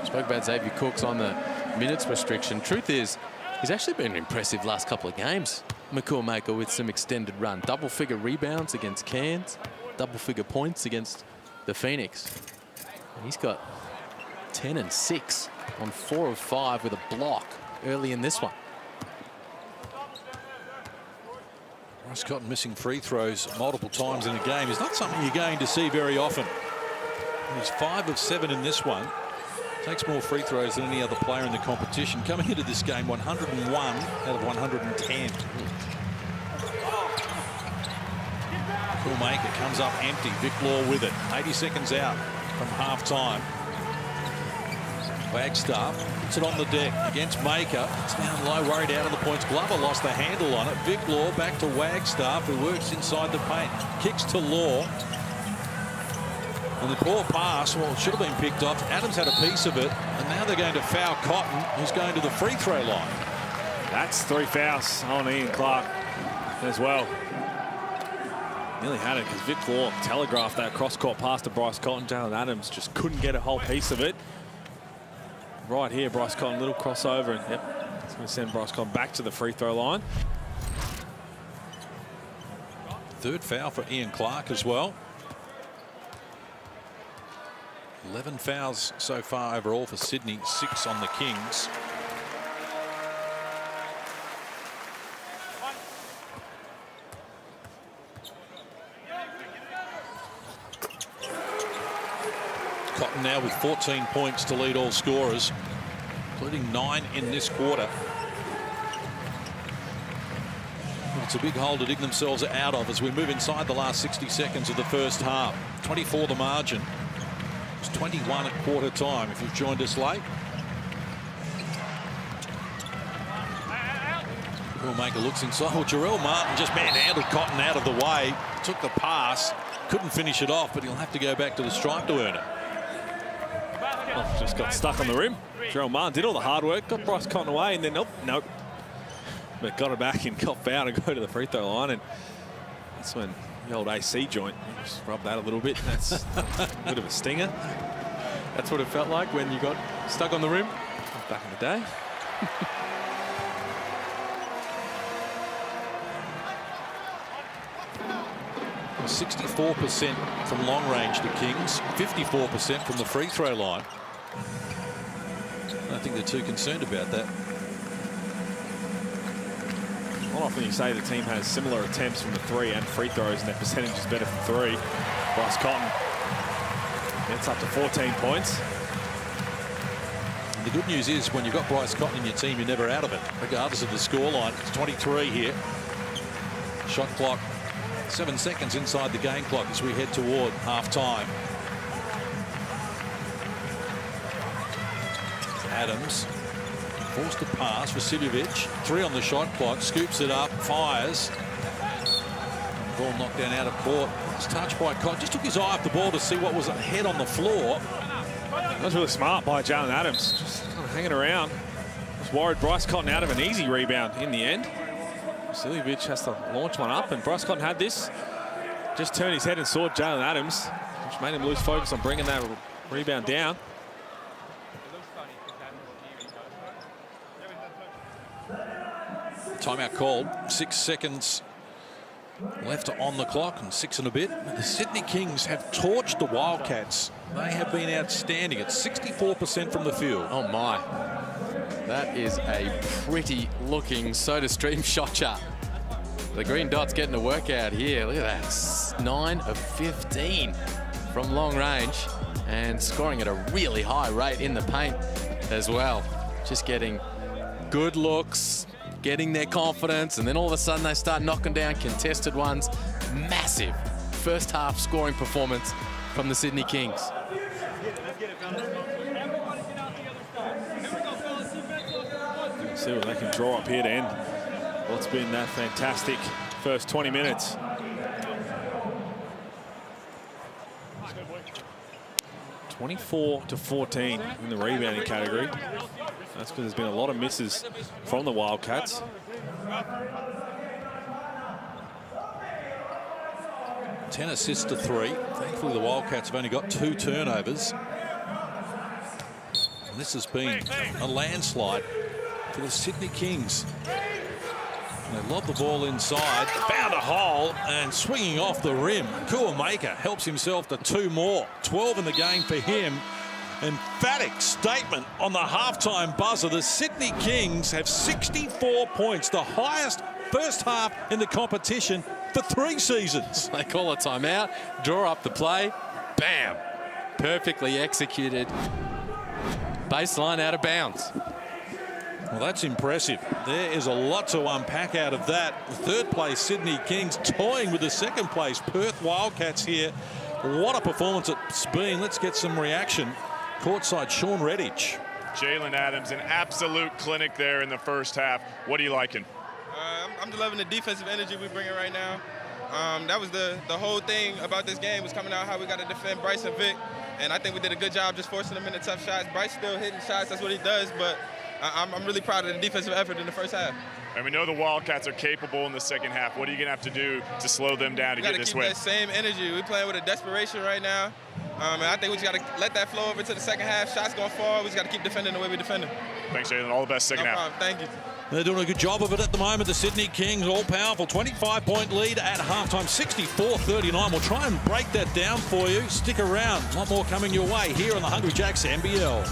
Spoke about Xavier Cooks on the minutes restriction. Truth is, he's actually been impressive last couple of games. Kuamaker with some extended run. Double-figure rebounds against Cairns. Double-figure points against the Phoenix. And he's got 10 and 6 on 4 of 5 with a block early in this one. Bryce Cotton missing free throws multiple times in a game is not something you're going to see very often. He's 5 of 7 in this one. Takes more free throws than any other player in the competition. Coming into this game, 101 out of 110. Kuamaker comes up empty. Vic Law with it. 80 seconds out from half-time. Wagstaff puts it on the deck against Maker. It's down low, worried out of the points. Glover lost the handle on it. Vic Law back to Wagstaff, who works inside the paint. Kicks to Law. And the poor pass, well, it should have been picked off. Adams had a piece of it, and now they're going to foul Cotton, who's going to the free throw line. That's 3 fouls on Ian Clark as well. Nearly had it because Vic Law telegraphed that cross-court pass to Bryce Cotton. Jalen Adams just couldn't get a whole piece of it. Right here, Bryce Cotton, little crossover, and yep, it's going to send Bryce Cotton back to the free throw line. Third foul for Ian Clark as well. 11 fouls so far overall for Sydney, 6 on the Kings. Cotton now with 14 points to lead all scorers, including 9 in this quarter. It's a big hole to dig themselves out of as we move inside the last 60 seconds of the first half. 24 the margin. It's 21 at quarter time if you've joined us late. Kuamaker looks inside. Well, Jarrell Martin just manhandled Cotton out of the way. Took the pass. Couldn't finish it off, but he'll have to go back to the stripe to earn it. Well, just got stuck on the rim. Jarrell Martin did all the hard work, got Bryce Cotton away, and then nope. But got it back and got fouled and go to the free throw line, and that's when the old AC joint, just rub that a little bit. That's a bit of a stinger. That's what it felt like when you got stuck on the rim Back in the day. 64% from long range to Kings, 54% from the free throw line. I don't think they're too concerned about that. Not often you say the team has similar attempts from the 3 and free throws, and their percentage is better from 3. Bryce Cotton gets up to 14 points. And the good news is when you've got Bryce Cotton in your team, you're never out of it, regardless of the scoreline. It's 23 here. Shot clock, 7 seconds inside the game clock as we head toward half-time. Adams forced to pass. Vasiljevic, 3 on the shot clock, scoops it up, fires. Ball knocked down out of court. It's touched by Cotton. Just took his eye off the ball to see what was ahead on the floor. That was really smart by Jalen Adams. Just kind of hanging around. Just worried Bryce Cotton out of an easy rebound in the end. Vasiljevic has to launch one up, and Bryce Cotton had this. Just turned his head and saw Jalen Adams, which made him lose focus on bringing that rebound down. Timeout called. 6 seconds left on the clock and 6 and a bit. The Sydney Kings have torched the Wildcats. They have been outstanding at 64% from the field. Oh my. That is a pretty looking SodaStream shot chart. The green dot's getting a workout here. Look at that. 9 of 15 from long range and scoring at a really high rate in the paint as well. Just getting good looks, getting their confidence, and then all of a sudden they start knocking down contested ones. Massive first half scoring performance from the Sydney Kings. See what they can draw up here to end what's been that fantastic first 20 minutes. (24-14) in the rebounding category. That's because there's been a lot of misses from the Wildcats. Ten assists to 3. Thankfully, the Wildcats have only got 2 turnovers. And this has been a landslide for the Sydney Kings. They lob the ball inside, found a hole, and swinging off the rim. Kuamaker helps himself to 2 more. 12 in the game for him. Emphatic statement on the halftime buzzer. The Sydney Kings have 64 points, the highest first half in the competition for 3 seasons. They call a timeout, draw up the play, bam! Perfectly executed. Baseline out of bounds. Well, that's impressive. There is a lot to unpack out of that. The third place Sydney Kings toying with the second place Perth Wildcats here. What a performance it's been. Let's get some reaction. Courtside, Sean Redditch. Jalen Adams, an absolute clinic there in the first half. What are you liking? I'm just loving the defensive energy we bring in right now. That was the whole thing about this game was coming out how we got to defend Bryce and Vic. And I think we did a good job just forcing them into tough shots. Bryce still hitting shots. That's what he does. But I'm really proud of the defensive effort in the first half. And we know the Wildcats are capable in the second half. What are you going to have to do to slow them down to get this win? We got to keep that same energy. We're playing with a desperation right now. And I think we just got to let that flow over to the second half. Shots going forward. We just got to keep defending the way we defend them. Thanks, Jalen. All the best second half. No problem. Thank you. They're doing a good job of it at the moment. The Sydney Kings, all-powerful, 25-point lead at halftime, 64-39. We'll try and break that down for you. Stick around. A lot more coming your way here on the Hungry Jacks NBL.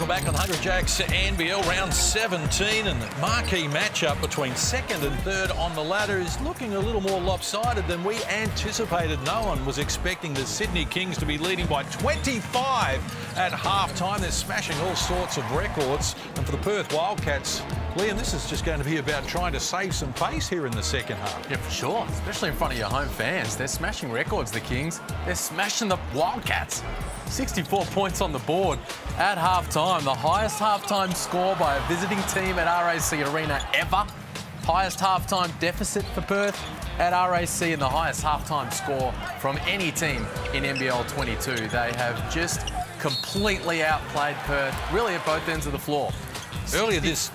Welcome back on Hungry Jacks NBL round 17, and the marquee matchup between second and third on the ladder is looking a little more lopsided than we anticipated. No one was expecting the Sydney Kings to be leading by 25 at half-time. They're smashing all sorts of records. And for the Perth Wildcats, Liam, this is just going to be about trying to save some face here in the second half. Yeah, for sure, especially in front of your home fans. They're smashing records, the Kings. They're smashing the Wildcats. 64 points on the board at half-time. The highest half-time score by a visiting team at RAC Arena ever. Highest half-time deficit for Perth at RAC, and the highest half-time score from any team in NBL22. They have just completely outplayed Perth, really at both ends of the floor. Earlier this...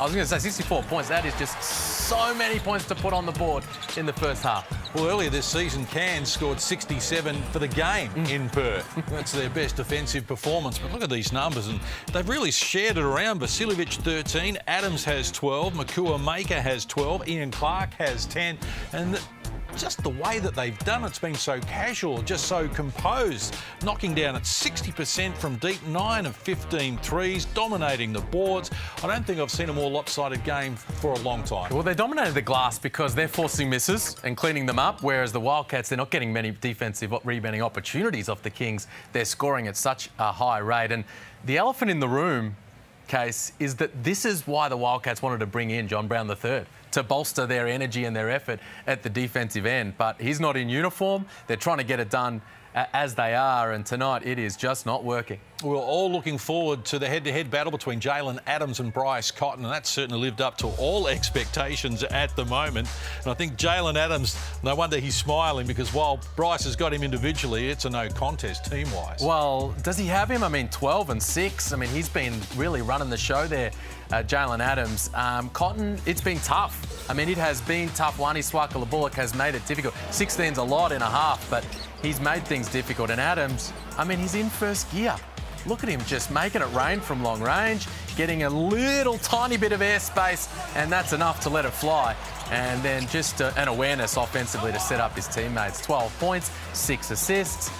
I was going to say 64 points. That is just so many points to put on the board in the first half. Well, earlier this season, Cairns scored 67 for the game in Perth. That's their best defensive performance. But look at these numbers, and they've really shared it around. Vasiljevic 13, Adams has 12, Makua Maker has 12, Ian Clark has 10, and just the way that they've done it's been so casual, just so composed, knocking down at 60% from deep, 9 of 15 threes, dominating the boards. I don't think I've seen a more lopsided game for a long time. Well, they dominated the glass because they're forcing misses and cleaning them up, whereas the Wildcats, they're not getting many defensive rebounding opportunities off the Kings. They're scoring at such a high rate. And the elephant in the room, Case, is that this is why the Wildcats wanted to bring in John Brown III, to bolster their energy and their effort at the defensive end. But he's not in uniform. They're trying to get it done as they are, and tonight it is just not working. We're all looking forward to the head-to-head battle between Jalen Adams and Bryce Cotton, and that's certainly lived up to all expectations at the moment. And I think Jalen Adams, no wonder he's smiling, because while Bryce has got him individually, it's a no contest team-wise. Well, does he have him? I mean, 12 and 6. I mean, he's been really running the show there, Jalen Adams. Cotton, it's been tough. I mean, it has been tough. Wani Swakala-Bullock has made it difficult. 16's a lot in a half, but he's made things difficult. And Adams, I mean, he's in first gear. Look at him just making it rain from long range, getting a little tiny bit of airspace, and that's enough to let it fly. And then just an awareness offensively to set up his teammates. 12 points, 6 assists.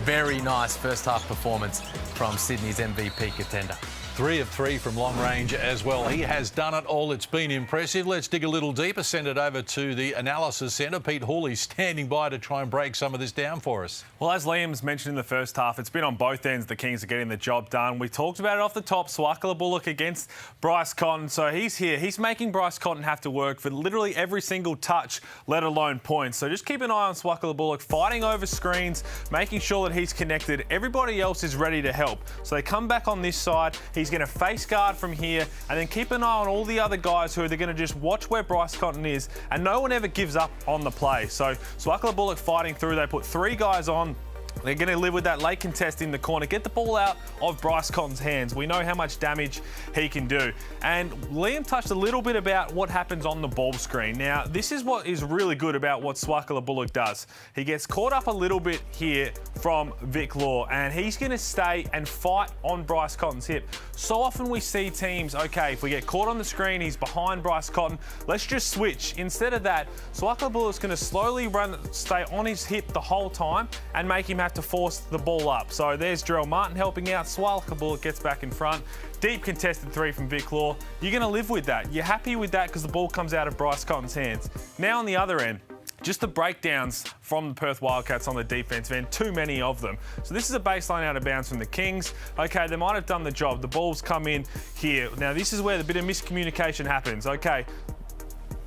Very nice first half performance from Sydney's MVP contender. 3 of 3 from long range as well. He has done it all. It's been impressive. Let's dig a little deeper. Send it over to the analysis centre. Pete Hawley standing by to try and break some of this down for us. Well, as Liam's mentioned in the first half, it's been on both ends. The Kings are getting the job done. We talked about it off the top. Swakala-Bullock against Bryce Cotton. So he's here. He's making Bryce Cotton have to work for literally every single touch, let alone points. So just keep an eye on Swakala-Bullock, fighting over screens, making sure that he's connected. Everybody else is ready to help. So they come back on this side. He's going to face guard from here, and then keep an eye on all the other guys who are going to just watch where Bryce Cotton is, and no one ever gives up on the play. So Swakala-Bullock fighting through. They put 3 guys on. They're going to live with that late contest in the corner. Get the ball out of Bryce Cotton's hands. We know how much damage he can do. And Liam touched a little bit about what happens on the ball screen. Now, this is what is really good about what Swakala-Bullock does. He gets caught up a little bit here from Vic Law, and he's going to stay and fight on Bryce Cotton's hip. So often we see teams, okay, if we get caught on the screen, he's behind Bryce Cotton, let's just switch. Instead of that, Swakala-Bullock's going to slowly stay on his hip the whole time and make him have to force the ball up. So there's Jarrell Martin helping out. Swakala-Bullock gets back in front. Deep contested 3 from Vic Law. You're going to live with that. You're happy with that because the ball comes out of Bryce Cotton's hands. Now on the other end, just the breakdowns from the Perth Wildcats on the defensive end, too many of them. So this is a baseline out of bounds from the Kings. Okay, they might have done the job. The ball's come in here. Now this is where the bit of miscommunication happens. Okay,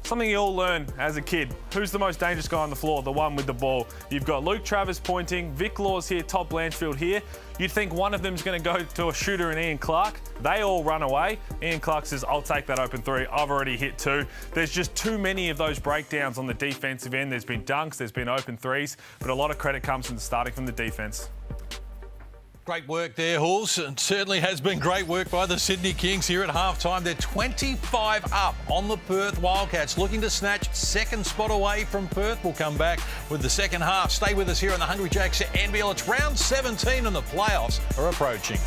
something you all learn as a kid. Who's the most dangerous guy on the floor? The one with the ball. You've got Luke Travers pointing, Vic Law's here, Todd Blanchfield here. You'd think one of them's going to go to a shooter and Ian Clark. They all run away. Ian Clark says, I'll take that open 3. I've already hit 2. There's just too many of those breakdowns on the defensive end. There's been dunks, there's been open 3s, but a lot of credit comes from starting from the defense. Great work there, Halls. It certainly has been great work by the Sydney Kings here at halftime. They're 25 up on the Perth Wildcats, looking to snatch second spot away from Perth. We'll come back with the second half. Stay with us here on the Hungry Jacks NBL. It's round 17 and the playoffs are approaching.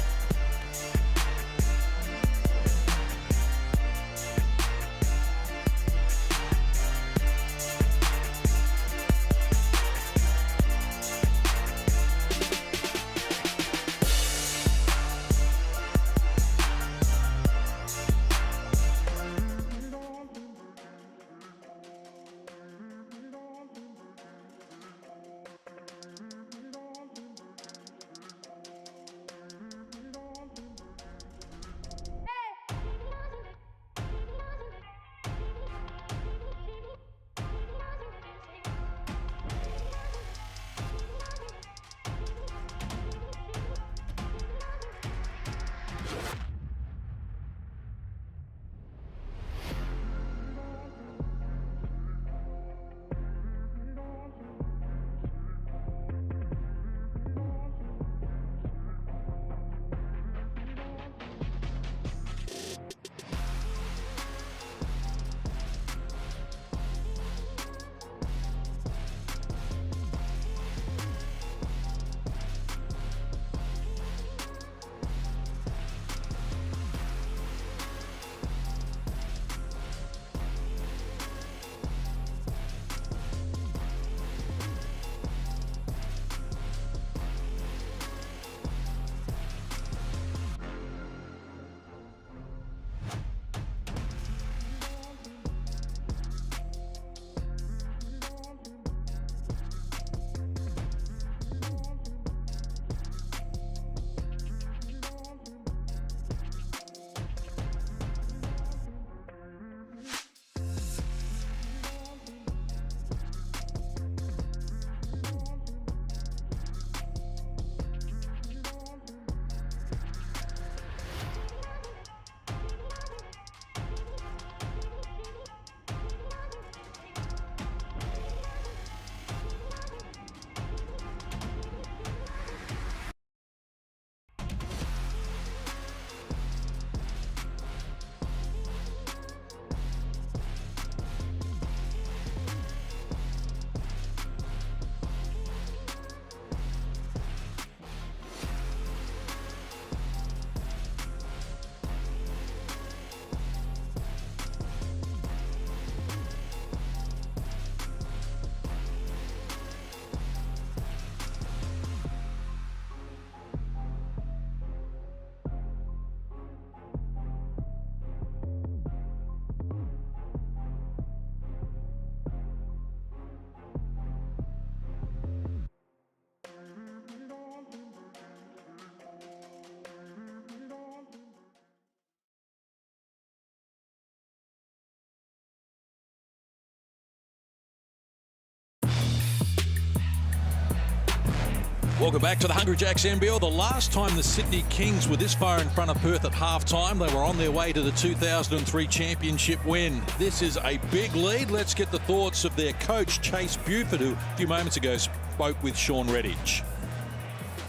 Welcome back to the Hungry Jacks NBL. The last time the Sydney Kings were this far in front of Perth at halftime, they were on their way to the 2003 championship win. This is a big lead. Let's get the thoughts of their coach, Chase Buford, who a few moments ago spoke with Sean Redditch.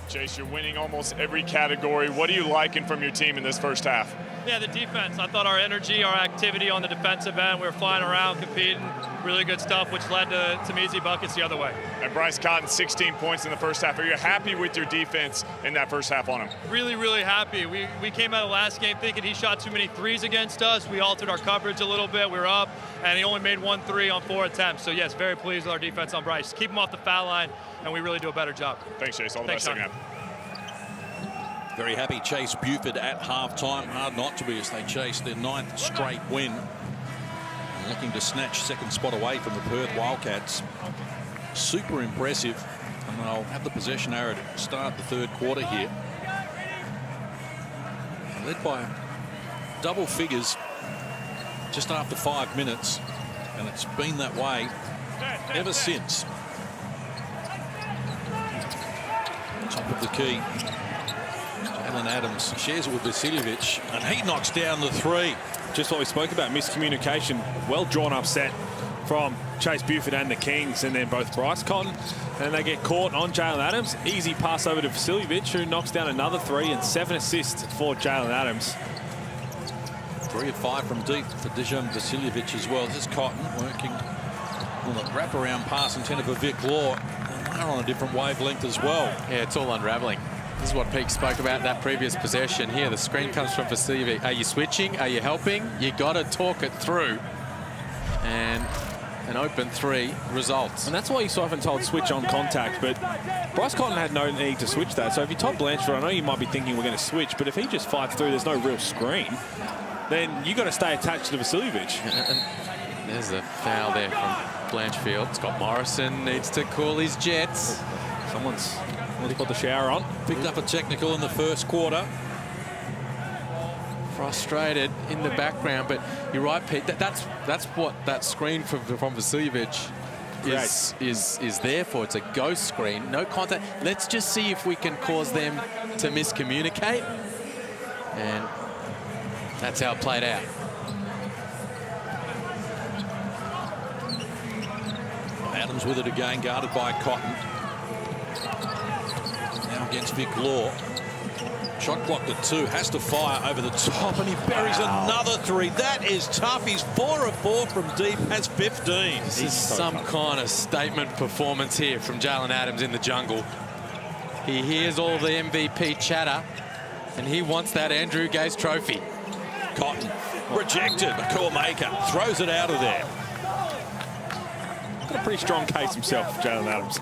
Chase, you're winning almost every category. What are you liking from your team in this first half? Yeah, the defense. I thought our energy, our activity on the defensive end, we were flying around, competing, really good stuff, which led to some easy buckets the other way. And Bryce Cotton, 16 points in the first half. Are you happy with your defense in that first half on him? Really, really happy. We came out of the last game thinking he shot too many threes against us. We altered our coverage a little bit. We were up, and he only made 1 3 on 4 attempts. So, yes, very pleased with our defense on Bryce. Keep him off the foul line, and we really do a better job. Thanks, Chase. All the best second half. Very happy Chase Buford at halftime. Hard not to be as they chase their 9th straight win. Looking to snatch second spot away from the Perth Wildcats. Super impressive. And they'll have the possession arrow to start the third quarter here. Led by double figures just after 5 minutes. And it's been that way ever since. Top of the key. Jalen Adams shares it with Vasiljevic, and he knocks down the 3. Just what we spoke about, miscommunication. Well drawn up set from Chase Buford and the Kings, and then both Bryce Cotton. And they get caught on Jalen Adams. Easy pass over to Vasiljevic, who knocks down another 3, and 7 assists for Jalen Adams. 3 of 5 from deep for Dejan Vasiljevic as well. This is Cotton working on the wraparound pass intended for Vic Law. And they're on a different wavelength as well. Yeah, it's all unraveling. This is what Peake spoke about that previous possession. Here, the screen comes from Vasiljevic. Are you switching? Are you helping? You got to talk it through. And an open 3 results. And that's why he's so often told switch on contact, but Bryce Cotton had no need to switch that. So if you top Blanchard, I know you might be thinking we're going to switch, but if he just fights through, there's no real screen, then you got to stay attached to Vasiljevic. And there's a foul there from Blanchfield. Scott Morrison needs to cool his jets. Someone's put the shower on. Picked up a technical in the first quarter. Frustrated in the background, but you're right, Pete. That's what that screen from Vasiljevic is there for. It's a ghost screen, no contact. Let's just see if we can cause them to miscommunicate, and that's how it played out. Adams with it again, guarded by Cotton. Now against Vic Law. Shot clocked at 2, has to fire over the top, and he buries another 3. That is tough. He's 4 of 4 from deep, has 15. This is some kind of statement performance here from Jalen Adams in the jungle. He hears all the MVP chatter, and he wants that Andrew Gase trophy. Cotton rejected. McCall Maker throws it out of there. Got a pretty strong case himself, Jalen Adams.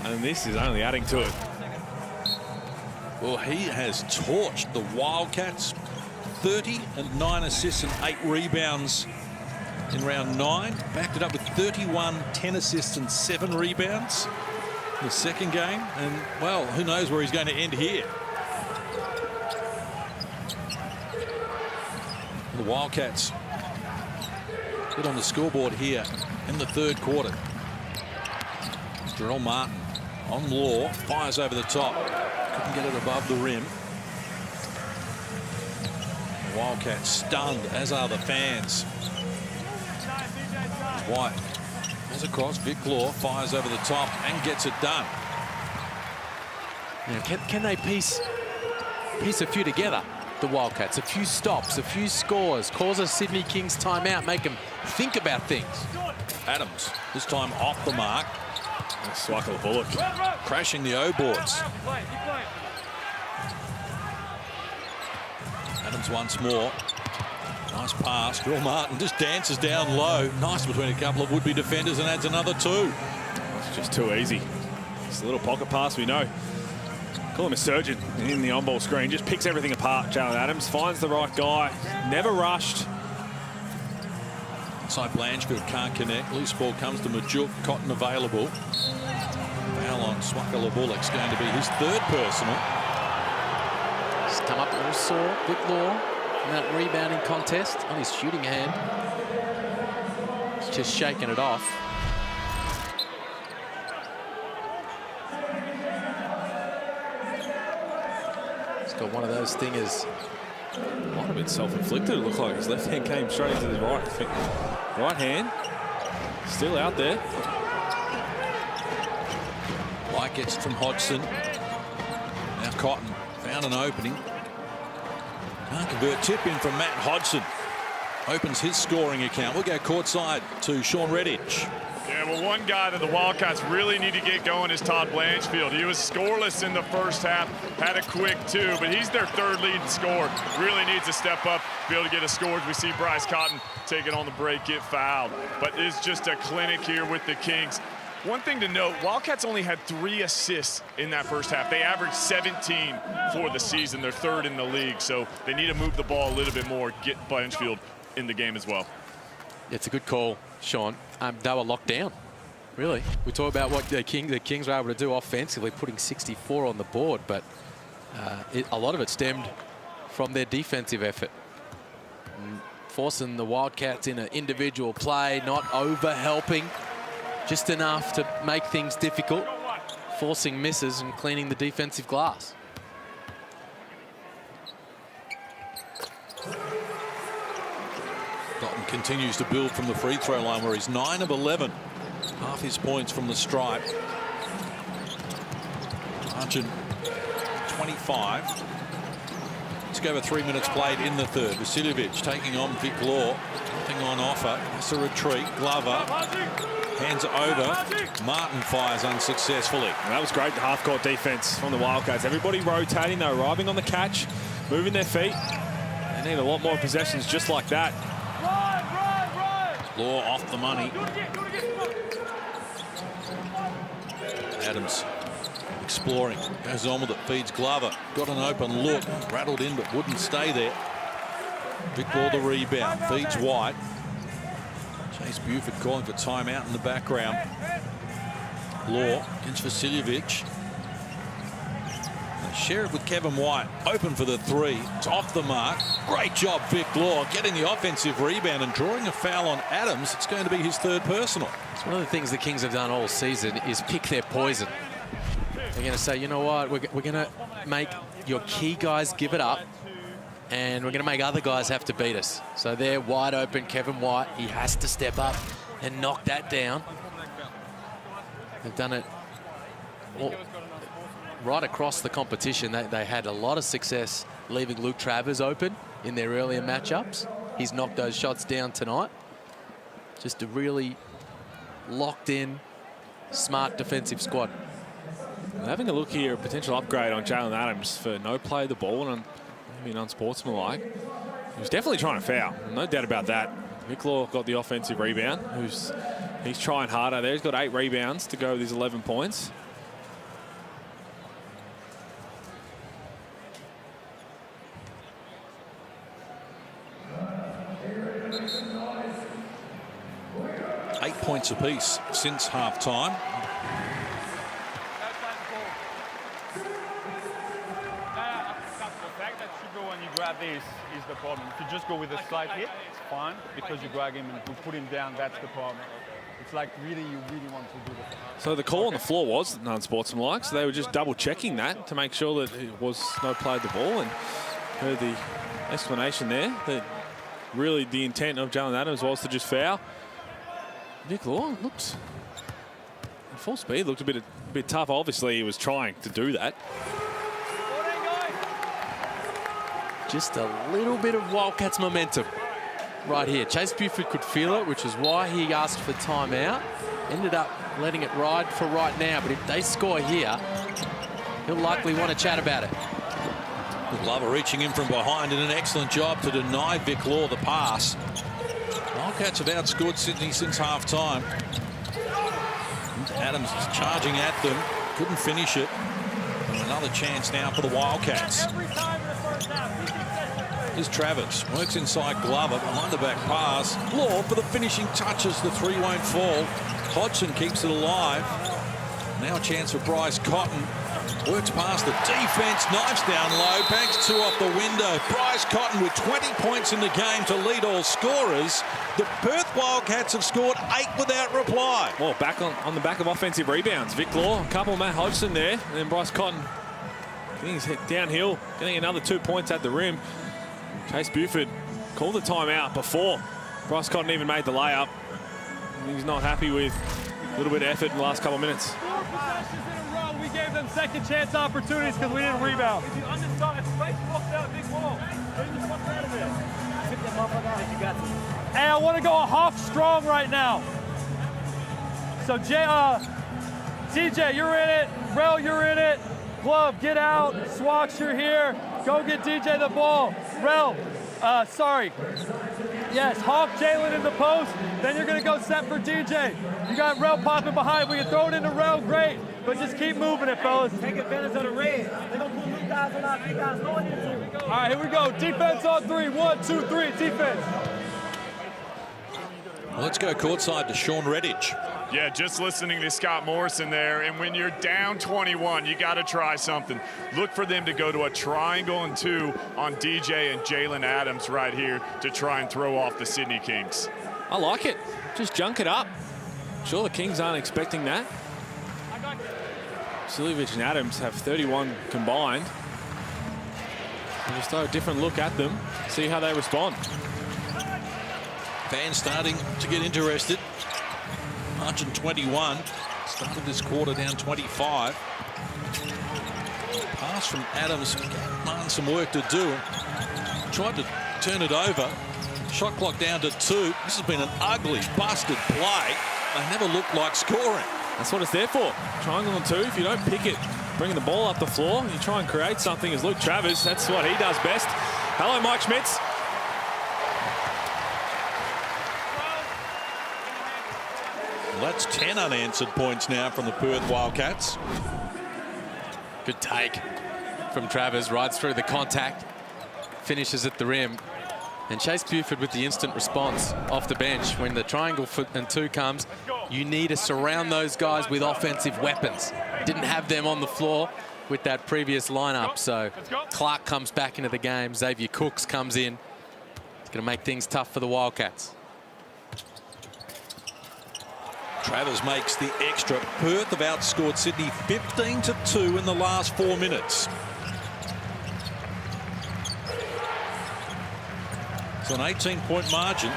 And this is only adding to it. Well, he has torched the Wildcats. 30 and 9 assists and 8 rebounds in round 9. Backed it up with 31, 10 assists and 7 rebounds in the second game. And, well, who knows where he's going to end here. The Wildcats get on the scoreboard here in the third quarter. Jarrell Martin on Law, fires over the top. Couldn't get it above the rim. The Wildcats stunned, as are the fans. White goes across. Vic Law fires over the top and gets it done. Now, can they piece a few together? The Wildcats, a few stops, a few scores, cause a Sydney Kings timeout, make them think about things. Adams, this time off the mark. Swikel the bullet. Crashing the O-boards. Adams once more. Nice pass. Jarrell Martin just dances down low. Nice between a couple of would-be defenders and adds another 2. It's just too easy. It's a little pocket pass, we know. Call him a surgeon in the on-ball screen. Just picks everything apart, Jalen Adams. Finds the right guy. Never rushed. Inside Blanchfield can't connect. Loose ball comes to Majuk. Cotton available. Foul on Swikel Bullock's going to be his 3rd personal. He's come up a little sore, Vic Law, in that rebounding contest on his shooting hand. He's just shaking it off. got one of those stingers. Might have been self-inflicted. It looked like his left hand came straight into his right. Right hand. Still out there. Light gets it from Hodgson. Now Cotton found an opening. Can't convert. Tip in from Matt Hodgson. Opens his scoring account. We'll go courtside to Sean Redditch. Yeah, well, one guy that the Wildcats really need to get going is Todd Blanchfield. He was scoreless in the first half, had a quick two, but he's their third leading scorer. Really needs to step up, be able to get a score. We see Bryce Cotton take it on the break, get fouled. But it's just a clinic here with the Kings. One thing to note, Wildcats only had 3 assists in that first half. They averaged 17 for the season. They're third in the league, so they need to move the ball a little bit more, get Blanchfield in the game as well. It's a good call, Sean. They were locked down, really. We talk about what the Kings were able to do offensively, putting 64 on the board, but a lot of it stemmed from their defensive effort. Forcing the Wildcats in an individual play, not over-helping, just enough to make things difficult, forcing misses and cleaning the defensive glass. Cotton continues to build from the free throw line where he's 9 of 11. Half his points from the stripe. Arjun 25. Let's go over 3 minutes played in the third. Vasiljevic taking on Vic Law. Nothing on offer. That's a retreat. Glover hands it over. Martin fires unsuccessfully. And that was great, the half-court defense from the Wildcats. Everybody rotating. They're arriving on the catch, moving their feet. They need a lot more possessions just like that. Law off the money. Adams exploring. Goes on with it. Feeds Glover. Got an open look. Rattled in but wouldn't stay there. Vic Law the rebound. Feeds White. Chase Buford calling for timeout in the background. Law against Vasiljevic. They share it with Kevin White. Open for the three. It's off the mark. Great job, Vic Law, getting the offensive rebound and drawing a foul on Adams. It's going to be his third personal. It's one of the things the Kings have done all season is pick their poison. They're going to say, you know what, we're going to make your key guys give it up, and we're going to make other guys have to beat us. So they're wide open. Kevin White, he has to step up and knock that down. They've done it all, right across the competition. They had a lot of success leaving Luke Travers open in their earlier matchups. He's knocked those shots down tonight. Just a really locked in, smart defensive squad. Having a look here, a potential upgrade on Jalen Adams for no play of the ball and maybe unsportsmanlike. He was definitely trying to foul, no doubt about that. Vic Law got the offensive rebound. He's trying harder there. He's got 8 rebounds to go with his 11 points. Points apiece since half-time. The fact that you go and you grab this is the problem. If you just go with a slight hit, it's fine because you drag him and you put him down. That's the problem. It's like really, you really want to do that. So the call on the floor was unsportsmanlike, so they were just double-checking that to make sure that it was no play of the ball, and heard the explanation there that really the intent of Jalen Adams was to just foul. Vic Law looks at full speed, looked a bit tough. Obviously, he was trying to do that. Just a little bit of Wildcats momentum right here. Chase Buford could feel it, which is why he asked for timeout. Ended up letting it ride for right now, but if they score here, he'll likely want to chat about it. Glover reaching in from behind, and an excellent job to deny Vic Law the pass. Wildcats have outscored Sydney since half-time. Adams is charging at them. Couldn't finish it. Another chance now for the Wildcats. Here's Travers. Works inside Glover. Behind the back pass. Law for the finishing touches. The three won't fall. Hodgson keeps it alive. Now a chance for Bryce Cotton. Works past the defense, knifes down low, banks 2 off the window. Bryce Cotton with 20 points in the game to lead all scorers. The Perth Wildcats have scored 8 without reply. Well, back on the back of offensive rebounds. Vic Law, a couple, Matt Hodgson there, and then Bryce Cotton Kings hit downhill, getting another 2 points at the rim. Chase Buford called the timeout before Bryce Cotton even made the layup. He's not happy with a little bit of effort in the last couple of minutes. 4 possessions in a row. We gave them second chance opportunities because we didn't rebound. If you understand, space walks out big wall. Just walk out of it. Tip that motherfucker out if you got to. Hey, I want to go a Hawk strong right now. So, TJ, you're in it. Rel, you're in it. Glove, get out. Swax, you're here. Go get DJ the ball. Rel, sorry. Yes, Hawk, Jalen in the post. Then you're going to go set for DJ. You got Rel popping behind. We can throw it into Rel, great. But just keep moving it, fellas. Take advantage of the red. They're going to put new guys on our big guys going into it. All right, here we go. Defense on 3. 1, 2, 3. Defense. Well, let's go courtside to Sean Redditch. Yeah, just listening to Scott Morrison there, and when you're down 21, you got to try something. Look for them to go to a triangle and 2 on DJ and Jalen Adams right here to try and throw off the Sydney Kings. I like it. Just junk it up. Sure, the Kings aren't expecting that. Silivich and Adams have 31 combined. And just throw a different look at them, see how they respond. Fans starting to get interested. Margin 21. Started this quarter down 25. Pass from Adams. Man, some work to do. Tried to turn it over. Shot clock down to 2. This has been an ugly, busted play. They never looked like scoring. That's what it's there for. Triangle and 2. If you don't pick it, bringing the ball up the floor, you try and create something as Luke Travers. That's what he does best. Hello, Mike Schmitz. That's 10 unanswered points now from the Perth Wildcats. Good take from Travers, rides through the contact, finishes at the rim. And Chase Buford with the instant response off the bench. When the triangle and 2 comes, you need to surround those guys with offensive weapons. Didn't have them on the floor with that previous lineup. So Clark comes back into the game. Xavier Cooks comes in. It's going to make things tough for the Wildcats. Travers makes the extra. Perth have outscored Sydney 15-2 in the last 4 minutes. It's an 18-point margin.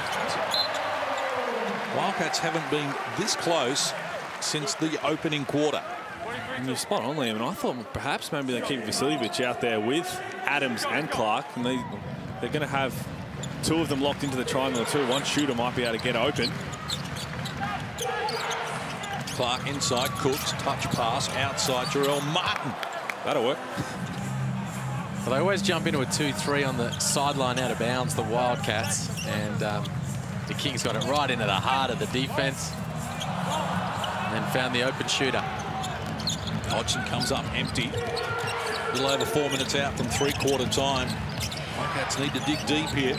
Wildcats haven't been this close since the opening quarter. And you're spot on, Liam. And I thought perhaps maybe they keep Vasiljevic out there with Adams and Clark. And they're going to have 2 of them locked into the triangle 2. One shooter might be able to get open. Clark inside, Cooks, touch pass, outside Jarrell Martin. That'll work. Well, they always jump into a 2-3 on the sideline out of bounds, the Wildcats. And the Kings got it right into the heart of the defense. And then found the open shooter. Hodgson comes up empty. A little over 4 minutes out from 3/4 time. Wildcats need to dig deep here.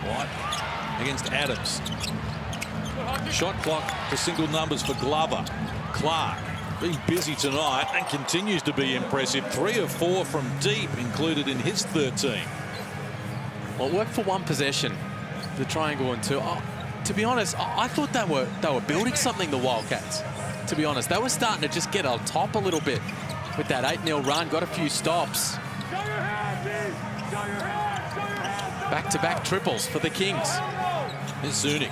White against Adams. Shot clock to single numbers for Glover. Clark being busy tonight and continues to be impressive. 3 of 4 from deep included in his 13. Well, it worked for 1 possession, the triangle and 2. To be honest, I thought they were building something, the Wildcats. To be honest, they were starting to just get on top a little bit with that 8-0 run. Got a few stops. Back-to-back triples for the Kings. Here's Zunic.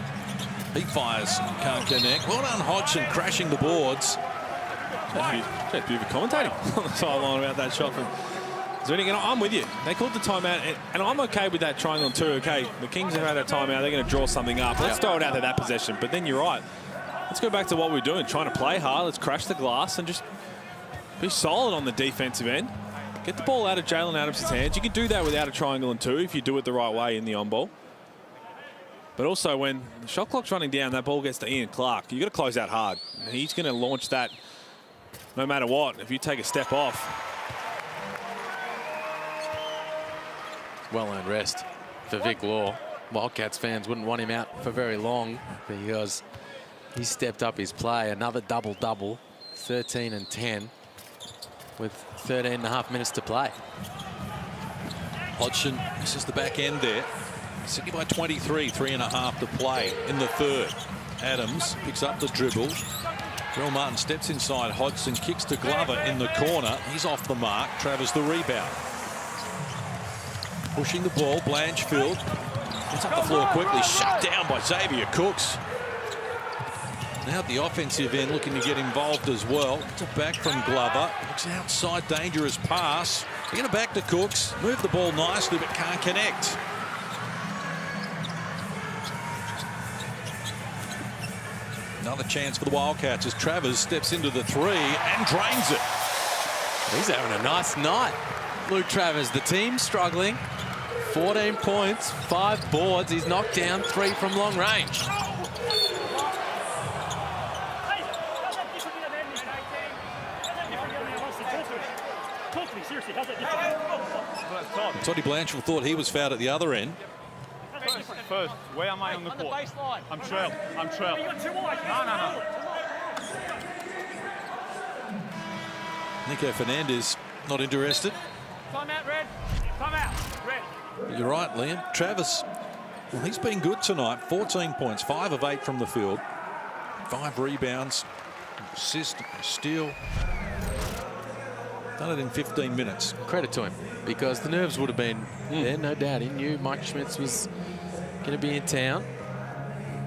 He fires, can't connect. Well done, Hodgson, crashing the boards. Just Buford commentating on the sideline about that shot from Zunic. And I'm with you. They called the timeout, and I'm okay with that triangle 2. Okay, the Kings have had a timeout. They're going to draw something up. Let's throw it out to that possession. But then you're right. Let's go back to what we're doing, trying to play hard. Let's crash the glass and just be solid on the defensive end. Get the ball out of Jalen Adams' hands. You can do that without a triangle and 2 if you do it the right way in the on-ball. But also when the shot clock's running down, that ball gets to Ian Clark. You've got to close out hard. He's going to launch that no matter what. If you take a step off. Well-earned rest for Vic Law. Wildcats fans wouldn't want him out for very long because he stepped up his play. Another double-double, 13 and 10 with 13.5 minutes to play. Hodgson, this is the back end there. Sydney by 23, 3.5 to play in the third. Adams picks up the dribble. Bill Martin steps inside Hodgson, kicks to Glover in the corner. He's off the mark. Travers the rebound. Pushing the ball, Blanchfield. Gets up the floor quickly, shut down by Xavier Cooks. Now at the offensive end looking to get involved as well. It's a back from Glover. Looks outside, dangerous pass. Get it back to Cooks. Move the ball nicely but can't connect. Another chance for the Wildcats as Travers steps into the three and drains it. He's having a nice night. Luke Travers, the team struggling. 14 points, 5 boards. He's knocked down 3 from long range. Toddy Blanchfield thought he was fouled at the other end. First, where am I on the court? I'm trail. I'm trail. No. Nico Fernandez not interested. Time out, Red. Time out, Red. You're right, Liam. Travers, well, he's been good tonight. 14 points, 5 of 8 from the field. 5 rebounds, assist, steal. Done it in 15 minutes. Credit to him, because the nerves would have been there, no doubt. He knew Mike Schmitz was going to be in town,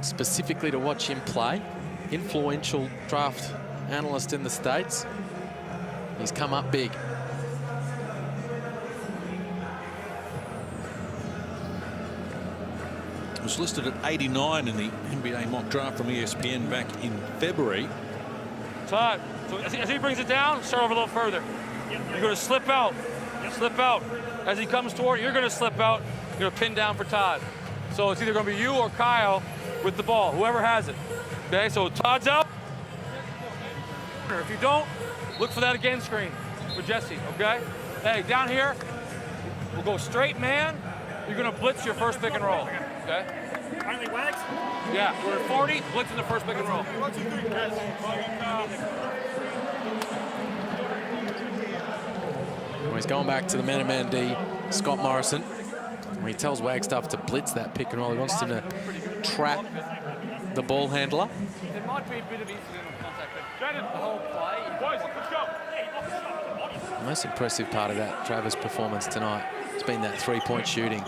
specifically to watch him play. Influential draft analyst in the States. He's come up big. It was listed at 89 in the NBA mock draft from ESPN back in February. Todd, so as he brings it down, start over a little further. You're going to slip out. Slip out. As he comes toward, you're going to slip out. You're going to pin down for Todd. So it's either going to be you or Kyle with the ball, whoever has it. Okay, so Todd's out. If you don't, look for that again screen for Jesse, okay? Hey, down here, we'll go straight man. You're going to blitz your first pick and roll, okay? Finally, Wags. Yeah, we're at 40, blitz in the first pick and roll. Well, he's going back to the man-to-man D, Scott Morrison. He tells Wagstaff to blitz that pick and roll. He wants him to trap the ball handler. There might be a bit of incidental contact, but the whole play. The most impressive part of that Travers performance tonight has been that 3-point shooting.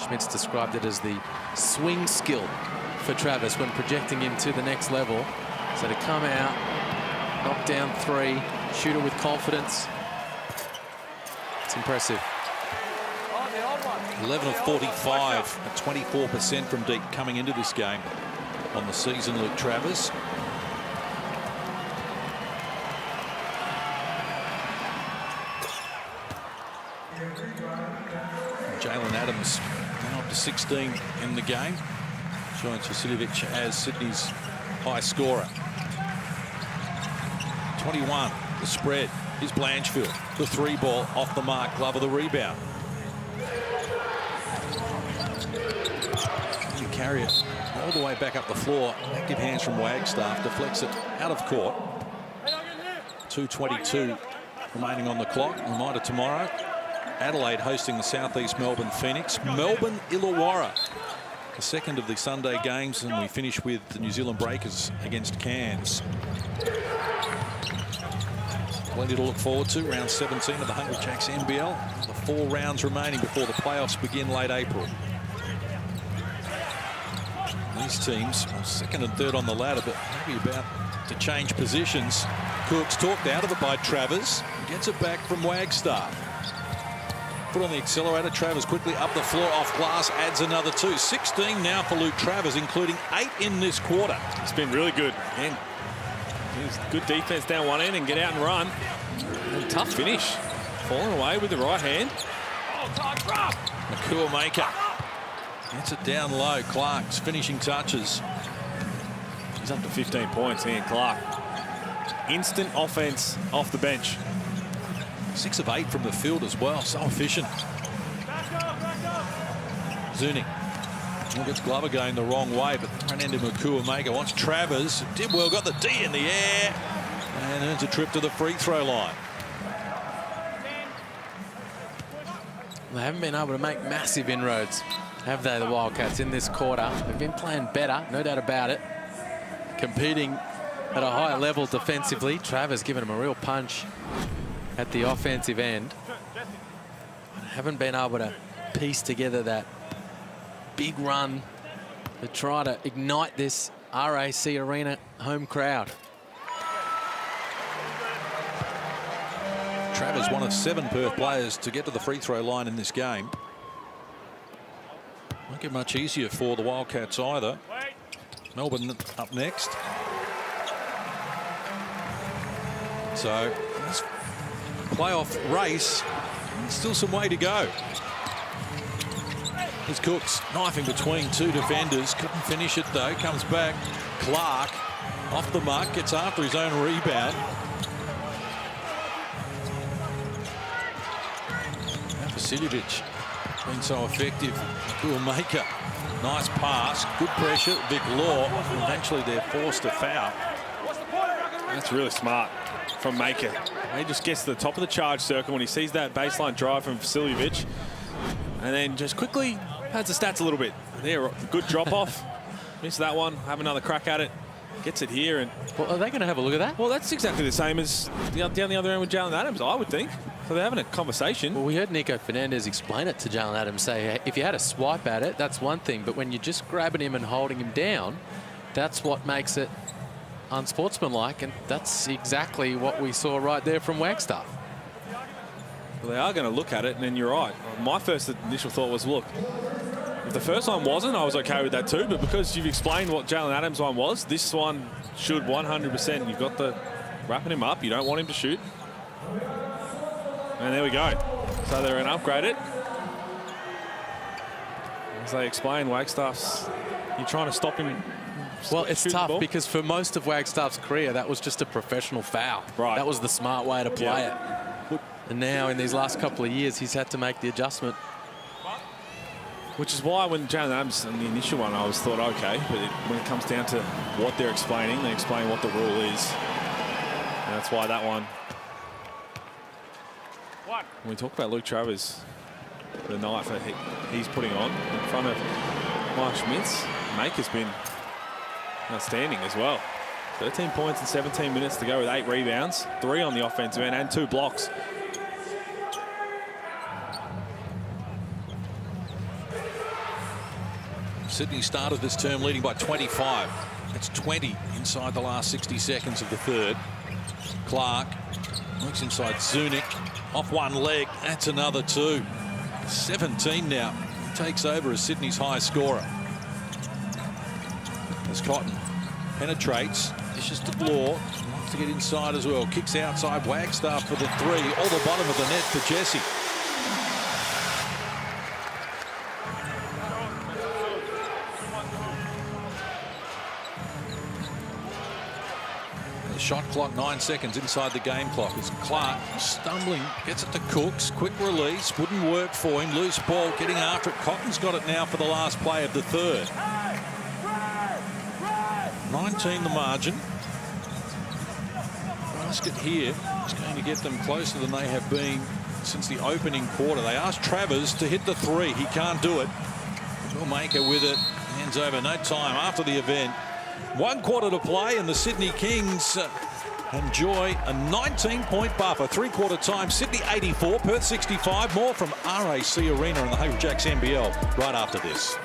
Schmitz described it as the swing skill for Travers when projecting him to the next level. So to come out, knock down 3, shoot it with confidence. It's impressive. 11 of 45 at 24% from deep coming into this game on the season, Luke Travers. Jalen Adams now up to 16 in the game. Showing Vasiljevich as Sydney's high scorer. 21, the spread is Blanchfield. The 3 ball off the mark, Glover the rebound. You carry it all the way back up the floor. Active hands from Wagstaff, deflects it out of court. 2:22 remaining on the clock. Reminder tomorrow, Adelaide hosting the Southeast Melbourne Phoenix. Melbourne Illawarra, the second of the Sunday games, and we finish with the New Zealand Breakers against Cairns. Plenty to look forward to. Round 17 of the Hungry Jacks NBL. The 4 rounds remaining before the playoffs begin late April. These teams, well, second and third on the ladder, but maybe about to change positions. Cooks talked out of it by Travers. Gets it back from Wagstaff. Put on the accelerator. Travers quickly up the floor, off glass, adds another 2. 16 now for Luke Travers, including 8 in this quarter. It's been really good. And good defense down one end and get out and run. And tough finish. Falling away with the right hand. Nakua Maker gets it down low. Clark's finishing touches. He's up to 15 points, Ian Clark. Instant offense off the bench. 6 of 8 from the field as well. So efficient. Zunic gets Glover going the wrong way, but run into Nakua Maker. Wants Travers. Did well, got the D in the air, and earns a trip to the free throw line. They haven't been able to make massive inroads, have they, the Wildcats, in this quarter? They've been playing better, no doubt about it. Competing at a high level defensively. Travers giving him a real punch at the offensive end. Haven't been able to piece together that big run to try to ignite this RAC Arena home crowd. Travers, one of 7 Perth players to get to the free throw line in this game. Won't get much easier for the Wildcats either. Melbourne up next. So this playoff race, still some way to go. Here's Cooks knifing between 2 defenders. Couldn't finish it though. Comes back. Clark off the mark. Gets after his own rebound. Vasiljevic been so effective. Maker. Nice pass. Good pressure. Vic Law. Eventually they're forced to foul. That's really smart from Maker. He just gets to the top of the charge circle when he sees that baseline drive from Vasiljevic. And then just quickly pads the stats a little bit. There, good drop off. Missed that one. Have another crack at it. Gets it here. And well, are they going to have a look at that? Well, that's exactly the same as down the other end with Jalen Adams, I would think. So they're having a conversation. Well, we heard Nico Fernandez explain it to Jalen Adams, say, hey, if you had a swipe at it, that's one thing. But when you're just grabbing him and holding him down, that's what makes it unsportsmanlike. And that's exactly what we saw right there from Wagstaff. Well, they are going to look at it, and then you're right. My first initial thought was, look, if the first one wasn't, I was okay with that too. But because you've explained what Jalen Adams' one was, this one should 100%. You've got the wrapping him up. You don't want him to shoot. And there we go. So they're going to upgrade it. As they explain, Wagstaff's, you're trying to stop him. Well, it's tough because for most of Wagstaff's career, that was just a professional foul. Right. That was the smart way to play it. And now in these last couple of years, he's had to make the adjustment. Which is why when Jalen Adams in the initial one, I was thought, okay, but when it comes down to what they're explaining, they explain what the rule is. And that's why that one. When we talk about Luke Travers, the night that he's putting on in front of Mike Schmitz, Maker's been outstanding as well. 13 points in 17 minutes to go with 8 rebounds, 3 on the offensive end and 2 blocks. Sydney started this term leading by 25. That's 20 inside the last 60 seconds of the third. Clark looks inside Zunic. Off one leg. That's another 2. 17 now. He takes over as Sydney's high scorer. As Cotton penetrates. Dishes to Law. Wants to get inside as well. Kicks outside Wagstaff for the 3. All the bottom of the net for Jesse. Shot clock 9 seconds inside the game clock as Clark stumbling gets it to Cooks. Quick release wouldn't work for him. Loose ball getting after it. Cotton's got it now for the last play of the third. 19 the margin. Basket here is going to get them closer than they have been since the opening quarter. They asked Travers to hit the 3. He can't do it. Maker with it. Hands over. No time after the event. 1 quarter to play, and the Sydney Kings enjoy a 19-point buffer. 3-quarter time, Sydney 84, Perth 65. More from RAC Arena in the Wildcats NBL right after this.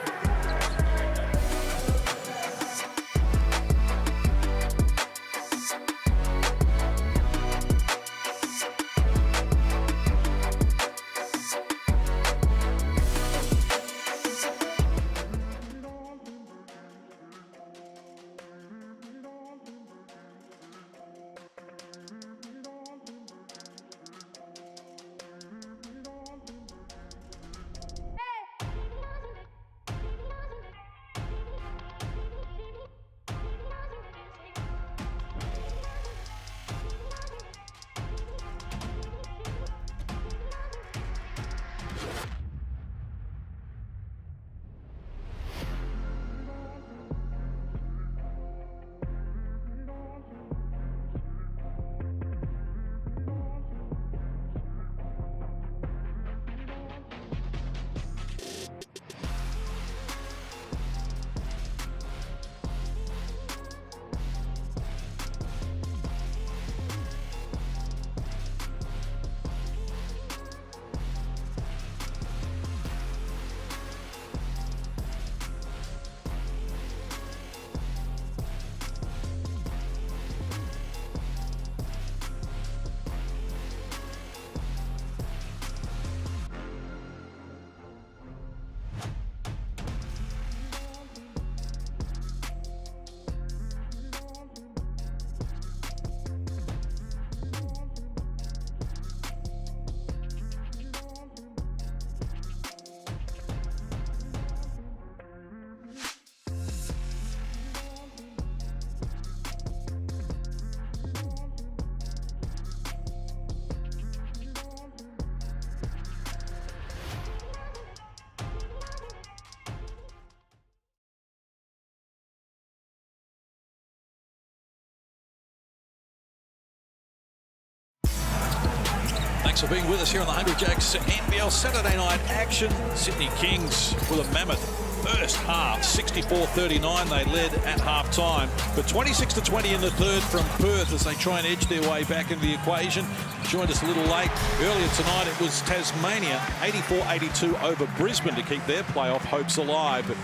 for being with us here on the Hungry Jacks NBL Saturday night action. Sydney Kings with a mammoth first half, 64-39 they led at half-time, but 26-20 in the third from Perth as they try and edge their way back into the equation. Joined us a little late. Earlier tonight it was Tasmania 84-82 over Brisbane to keep their playoff hopes alive. But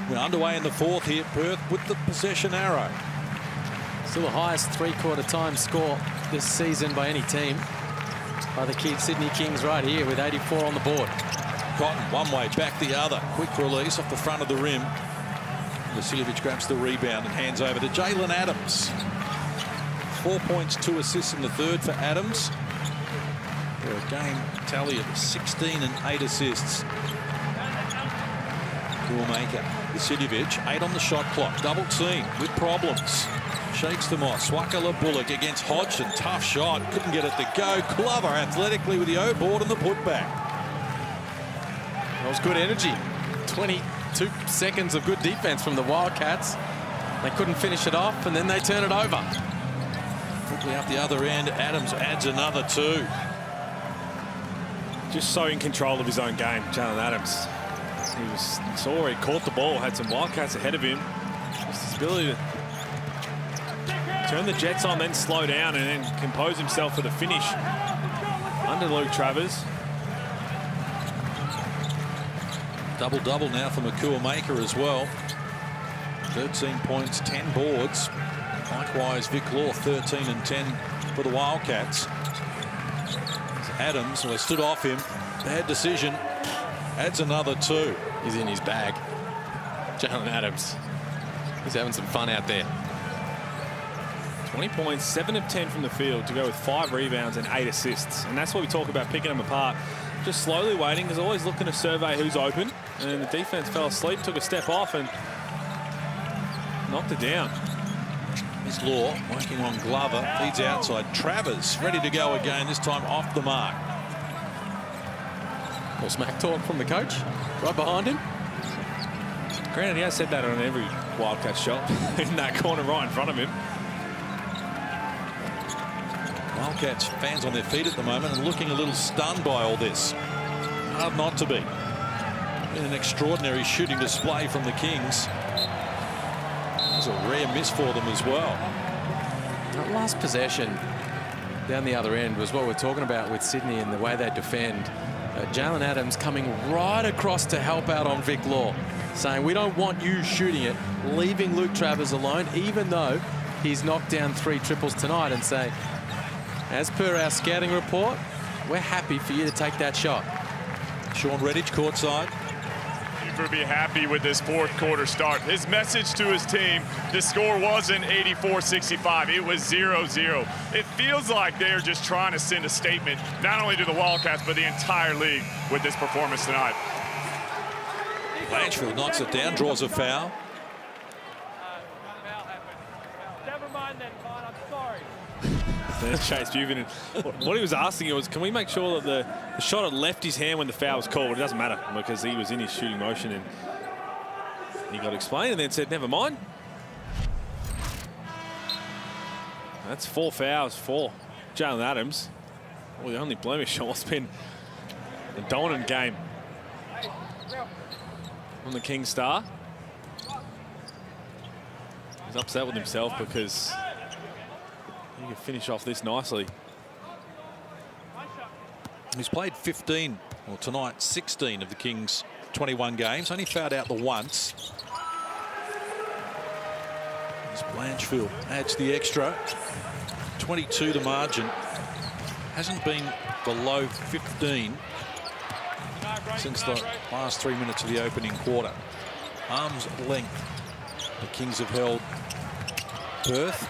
we're underway in the fourth here. Perth with the possession arrow. Still the highest three-quarter time score this season by any team. By the Sydney Kings right here with 84 on the board. Cotton one way, back the other. Quick release off the front of the rim. Vasiljevic grabs the rebound and hands over to Jalen Adams. 4 points, 2 assists in the third for Adams. For a game tally of 16 and 8 assists. Goalmaker, Vasiljevic, 8 on the shot clock. Double team with problems. Shakes them off. Swakala Bullock against Hodgson. Tough shot. Couldn't get it to go. Glover athletically with the O-board and the putback. That was good energy. 22 seconds of good defense from the Wildcats. They couldn't finish it off, and then they turn it over. Quickly up the other end. Adams adds another 2. Just so in control of his own game, Jalen Adams. He saw he caught the ball, had some Wildcats ahead of him. Just his ability to turn the Jets on, then slow down, and then compose himself for the finish under Luke Travers. Double-double now for Goalmaker as well. 13 points, 10 boards. Likewise, Vic Law, 13 and 10 for the Wildcats. Adams, well, stood off him. Bad decision. Adds another 2. He's in his bag. Jalen Adams. He's having some fun out there. 20 points, 7 of 10 from the field to go with 5 rebounds and 8 assists. And that's what we talk about, picking them apart. Just slowly waiting. He's always looking to survey who's open. And the defense fell asleep, took a step off and knocked it down. Here's Law working on Glover. Feeds outside. Travers ready to go again, this time off the mark. Well, smack talk from the coach right behind him. Granted, he has said that on every Wildcat shot in that corner right in front of him. Wildcats fans on their feet at the moment and looking a little stunned by all this. Hard not to be. Been an extraordinary shooting display from the Kings. It was a rare miss for them as well. That last possession down the other end was what we're talking about with Sydney and the way they defend. Jalen Adams coming right across to help out on Vic Law, saying we don't want you shooting it, leaving Luke Travers alone, even though he's knocked down 3 triples tonight, and say, as per our scouting report, we're happy for you to take that shot. Sean Redditch courtside. For be happy with this fourth quarter start. His message to his team, the score wasn't 84-65, it was 0-0. It feels like they're just trying to send a statement, not only to the Wildcats, but the entire league with this performance tonight. Blanchfield knocks it down, draws a foul. Never mind then, Con, I'm sorry. There's Chase Buchanan. What he was asking was, can we make sure that the shot had left his hand when the foul was called? It doesn't matter because he was in his shooting motion and he got explained and then said, never mind. That's 4 fouls for Jalen Adams. Well, the only blemish has been the dominant game from the King star. He's upset with himself because he can finish off this nicely. He's played 15, well tonight 16 of the Kings' 21 games. Only fouled out the once. As Blanchfield adds the extra. 22 the margin. Hasn't been below 15 since the last 3 minutes of the opening quarter. Arm's length. The Kings have held Perth.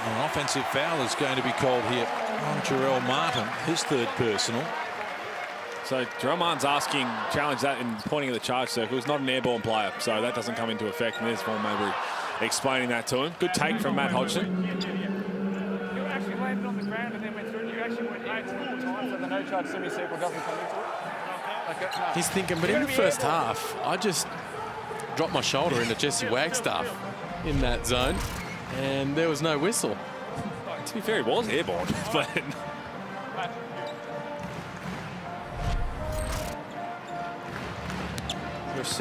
An offensive foul is going to be called here on Jarrell Martin, his 3rd personal. So Jarrell Martin's asking, challenge that and pointing at the charge circle. He's not an airborne player, so that doesn't come into effect. And there's Von Mabry explaining that to him. Good take from Matt Hodgson. You actually landed on the ground and then went through. You actually went 8 times, and the no charge semicircle doesn't come into it. Okay, no. He's thinking, but in the first half, I just dropped my shoulder into Jesse Wagstaff in that zone, and there was no whistle. To be fair, he was airborne, but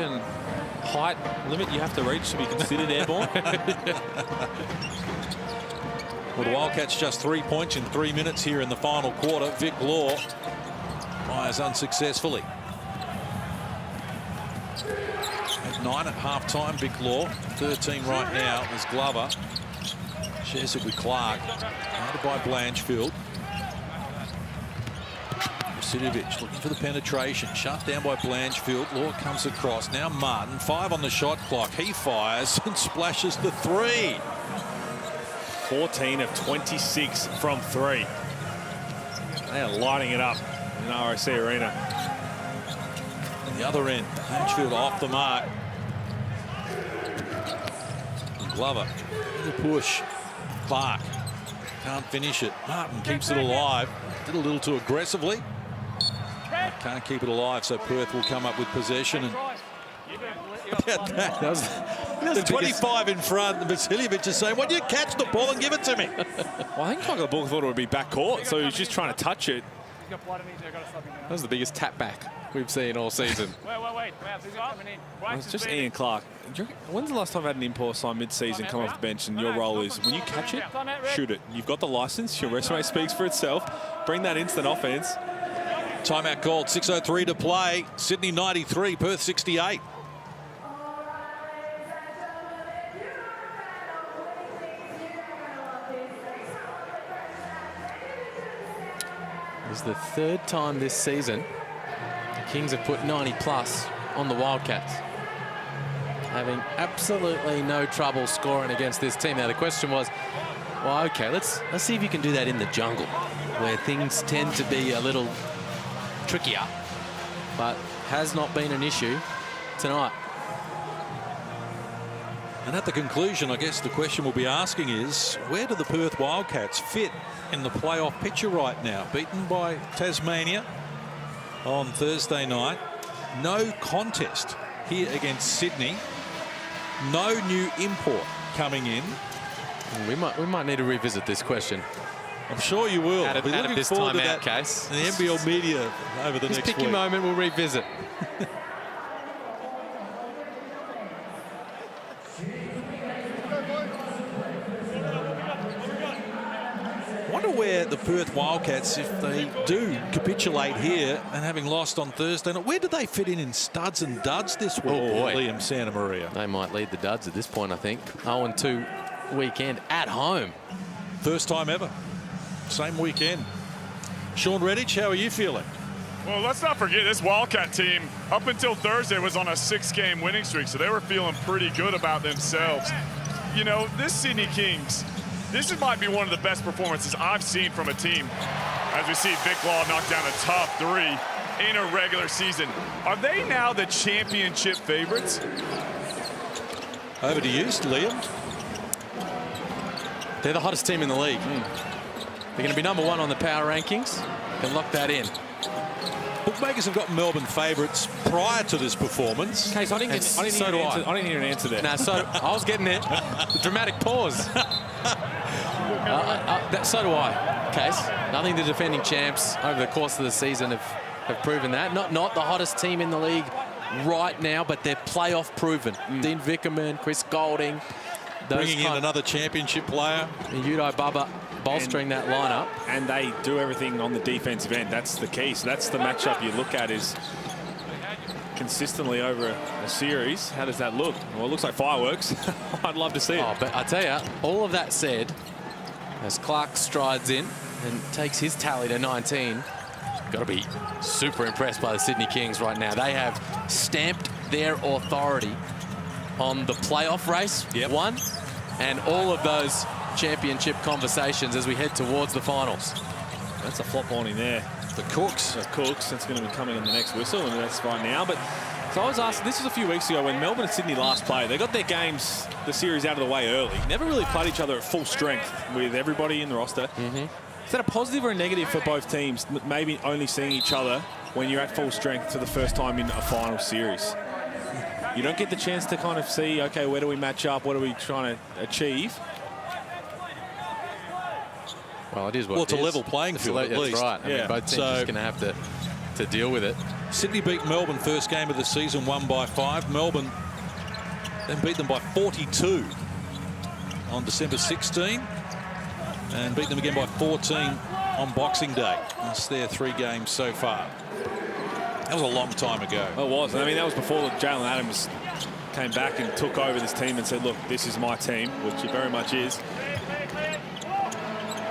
certain height limit you have to reach to be considered airborne? Well, the Wildcats just 3 points in 3 minutes here in the final quarter. Vic Law fires unsuccessfully. At 9 at half-time, Vic Law. 13 right now is Glover. Shares it with Clark. Guarded by Blanchfield. Vasiljevic looking for the penetration. Shut down by Blanchfield. Law comes across. Now Martin. 5 on the shot clock. He fires and splashes the 3. 14 of 26 from 3. They are lighting it up in ROC Arena. On the other end, Blanchfield off the mark. And Glover, the push. Clark can't finish it. Martin keeps it alive. Did a little too aggressively. Can't keep it alive, so Perth will come up with possession. And about that? There's 25 in front. And Vasiljevic is saying, "Why don't you catch the ball and give it to me?" Well, I think Tiger Bull thought it would be back court, so he was just trying to touch it. That was the biggest tap back we've seen all season. Wait. It's just Ian Clark. When's the last time I've had an import sign mid-season come off the bench and your role is when you catch it, shoot it. You've got the license. Your resume speaks for itself. Bring that instant offense. Timeout called. 6:03 to play. Sydney 93, Perth 68. It's the 3rd time this season the Kings have put 90+ on the Wildcats, having absolutely no trouble scoring against this team. Now the question was, well, okay, let's see if you can do that in the jungle, where things tend to be a little trickier, but has not been an issue tonight. And at the conclusion, I guess the question we'll be asking is, where do the Perth Wildcats fit in the playoff picture right now? Beaten by Tasmania on Thursday night. No contest here against Sydney. No new import coming in. We might need to revisit this question. I'm sure you will. Out of this timeout case. The NBL media over the next week. Just pick your moment, we'll revisit. I wonder where the Perth Wildcats, if they do capitulate here and having lost on Thursday night, where do they fit in studs and duds this week? Oh boy, Liam Santa Maria. They might lead the duds at this point, I think. 0-2 weekend at home. First time ever. Same weekend. Sean Redditch, how are you feeling? Well, let's not forget this Wildcat team, up until Thursday, was on a 6-game winning streak, so they were feeling pretty good about themselves. You know, this Sydney Kings, this might be one of the best performances I've seen from a team, as we see Vic Law knock down a top 3 in a regular season. Are they now the championship favorites? Over to you, Liam. They're the hottest team in the league. They're going to be _1 on the power rankings. Can lock that in. Bookmakers have got Melbourne favourites prior to this performance. Case, I didn't hear an answer there. No, so I was getting there. The dramatic pause. So do I, Case. Nothing the defending champs over the course of the season have proven that. Not the hottest team in the league right now, but they're playoff proven. Dean Vickerman, Chris Golding. Bringing in another championship player. Uday Bubba bolstering that lineup. And they do everything on the defensive end. That's the key. So that's the matchup you look at, is consistently over a series. How does that look? Well, it looks like fireworks. I'd love to see it. Oh, but I tell you, all of that said, as Clark strides in and takes his tally to 19, got to be super impressed by the Sydney Kings right now. They have stamped their authority on the playoff race, one, and all of those championship conversations as we head towards the finals. That's a flop warning there. The Cooks. That's going to be coming in the next whistle, and that's fine now. But so I was asked, this was a few weeks ago when Melbourne and Sydney last played. They got their games, the series, out of the way early. Never really played each other at full strength with everybody in the roster. Is that a positive or a negative for both teams, maybe only seeing each other when you're at full strength for the first time in a final series? You don't get the chance to kind of see, okay, where do we match up? What are we trying to achieve? Well, it is what it's a level playing field, at least. That's right. I mean, both teams are just going to have to deal with it. Sydney beat Melbourne first game of the season, won by 5. Melbourne then beat them by 42 on December 16 and beat them again by 14 on Boxing Day. That's their 3 games so far. That was a long time ago. It was. I mean, that was before Jalen Adams came back and took over this team and said, look, this is my team, which it very much is.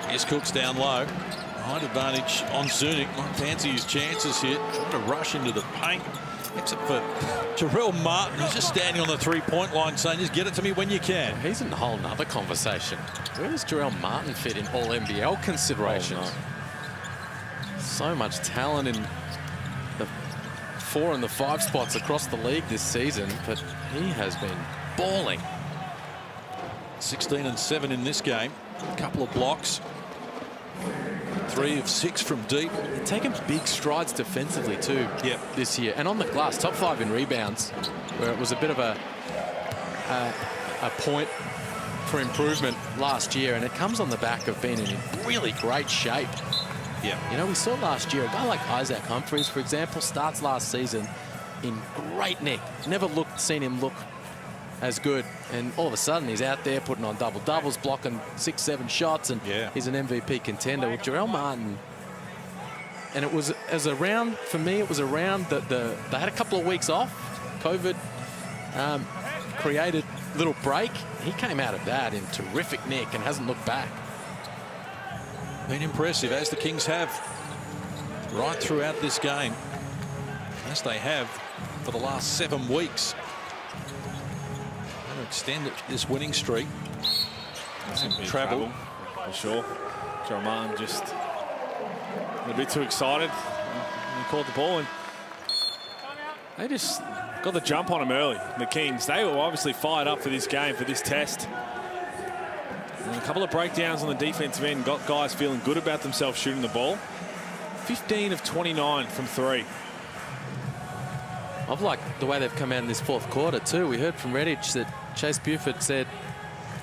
Here's Cooks down low. Height advantage on Zunic. Might fancy his chances here. Trying to rush into the paint. Except for Jarrell Martin, who's just standing on the 3-point line saying, just get it to me when you can. He's in a whole nother conversation. Where does Jarrell Martin fit in all NBL considerations? Oh, no. So much talent in the 4 and the 5 spots across the league this season, but he has been balling. 16 and 7 in this game. A couple of blocks. 3 of 6 from deep. They're taking big strides defensively too this year. And on the glass, top 5 in rebounds, where it was a bit of a point for improvement last year. And it comes on the back of being in really great shape. Yeah. You know, we saw last year a guy like Isaac Humphries, for example, starts last season in great nick. Never seen him look as good, and all of a sudden he's out there putting on double-doubles, blocking 6-7 shots, and he's an MVP contender. With Jarrell Martin, and it was as a round for me. It was a round that they had a couple of weeks off. COVID created a little break. He came out of that in terrific nick and hasn't looked back. Been impressive, as the Kings have right throughout this game, as they have for the last 7 weeks. Extend this winning streak. Travel for sure. Jarrell Martin just a bit too excited. He caught the ball and they just got the jump on him early. The Kings, they were obviously fired up for this game, for this test. And a couple of breakdowns on the defensive end got guys feeling good about themselves shooting the ball. 15 of 29 from 3. I've liked the way they've come out in this 4th quarter too. We heard from Redditch that Chase Buford said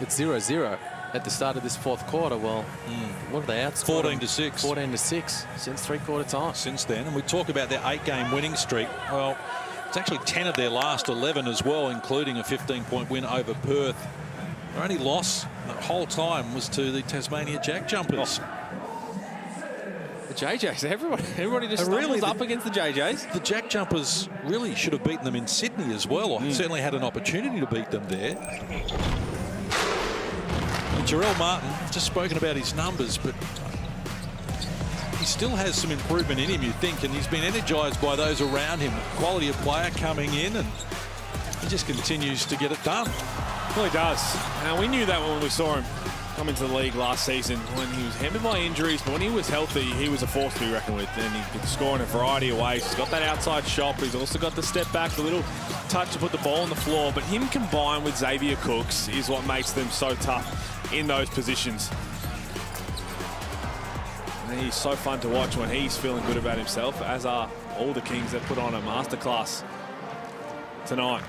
it's 0-0 at the start of this 4th quarter. Well, what are they outscored? 14-6. 14-6 since 3-quarter time. Since then, and we talk about their 8-game winning streak. Well, it's actually 10 of their last 11 as well, including a 15-point win over Perth. Their only loss the whole time was to the Tasmania Jack Jumpers. The JJs, everybody just stumbles up against the JJs. The Jack Jumpers really should have beaten them in Sydney as well, or certainly had an opportunity to beat them there. And Jarrell Martin, just spoken about his numbers, but he still has some improvement in him, you think, and he's been energised by those around him. Quality of player coming in, and he just continues to get it done. Well, he does. Now, we knew that when we saw him come into the league last season, when he was hampered by injuries, but when he was healthy, he was a force to be reckoned with, and he could score in a variety of ways. He's got that outside shot, but he's also got the step back, the little touch to put the ball on the floor. But him combined with Xavier Cooks is what makes them so tough in those positions. And he's so fun to watch when he's feeling good about himself, as are all the Kings that put on a masterclass tonight.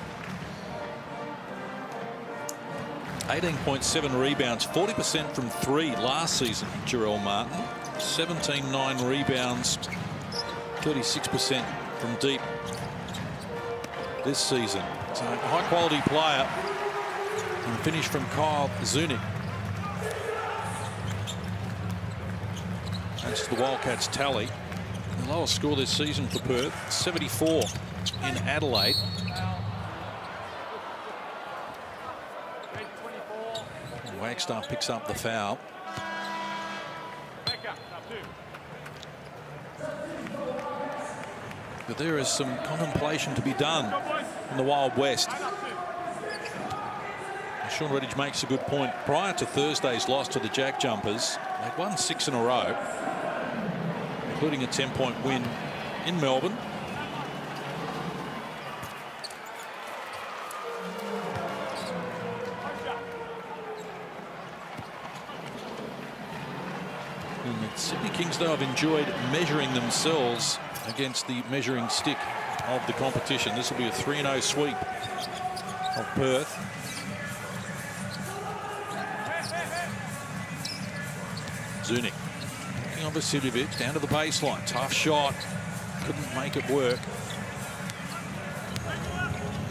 18.7 rebounds, 40% from 3 last season, Jarrell Martin. 17-9 rebounds, 36% from deep this season. So a high-quality player. And finish from Kyle Zunic. That's the Wildcats tally. The lowest score this season for Perth, 74 in Adelaide. Wagstaff picks up the foul. But there is some contemplation to be done in the Wild West. And Sean Redditch makes a good point. Prior to Thursday's loss to the Jack Jumpers, they'd won 6 in a row, including a 10-point win in Melbourne. Sydney Kings, though, have enjoyed measuring themselves against the measuring stick of the competition. This will be a 3-0 sweep of Perth. Zunic looking on Vasiljevic down to the baseline. Tough shot. couldn't make it work.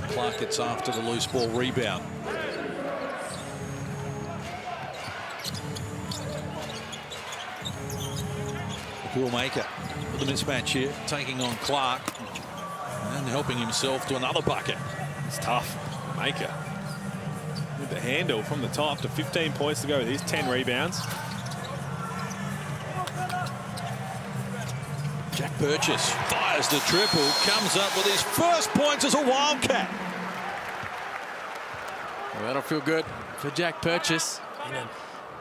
Clark gets after the loose ball rebound. Maker with the mismatch here, taking on Clark and helping himself to another bucket. It's tough. Maker with the handle from the top to 15 points to go with his 10 rebounds. Jack Purchase fires the triple, comes up with his first points as a Wildcat. Well, that'll feel good for Jack Purchase.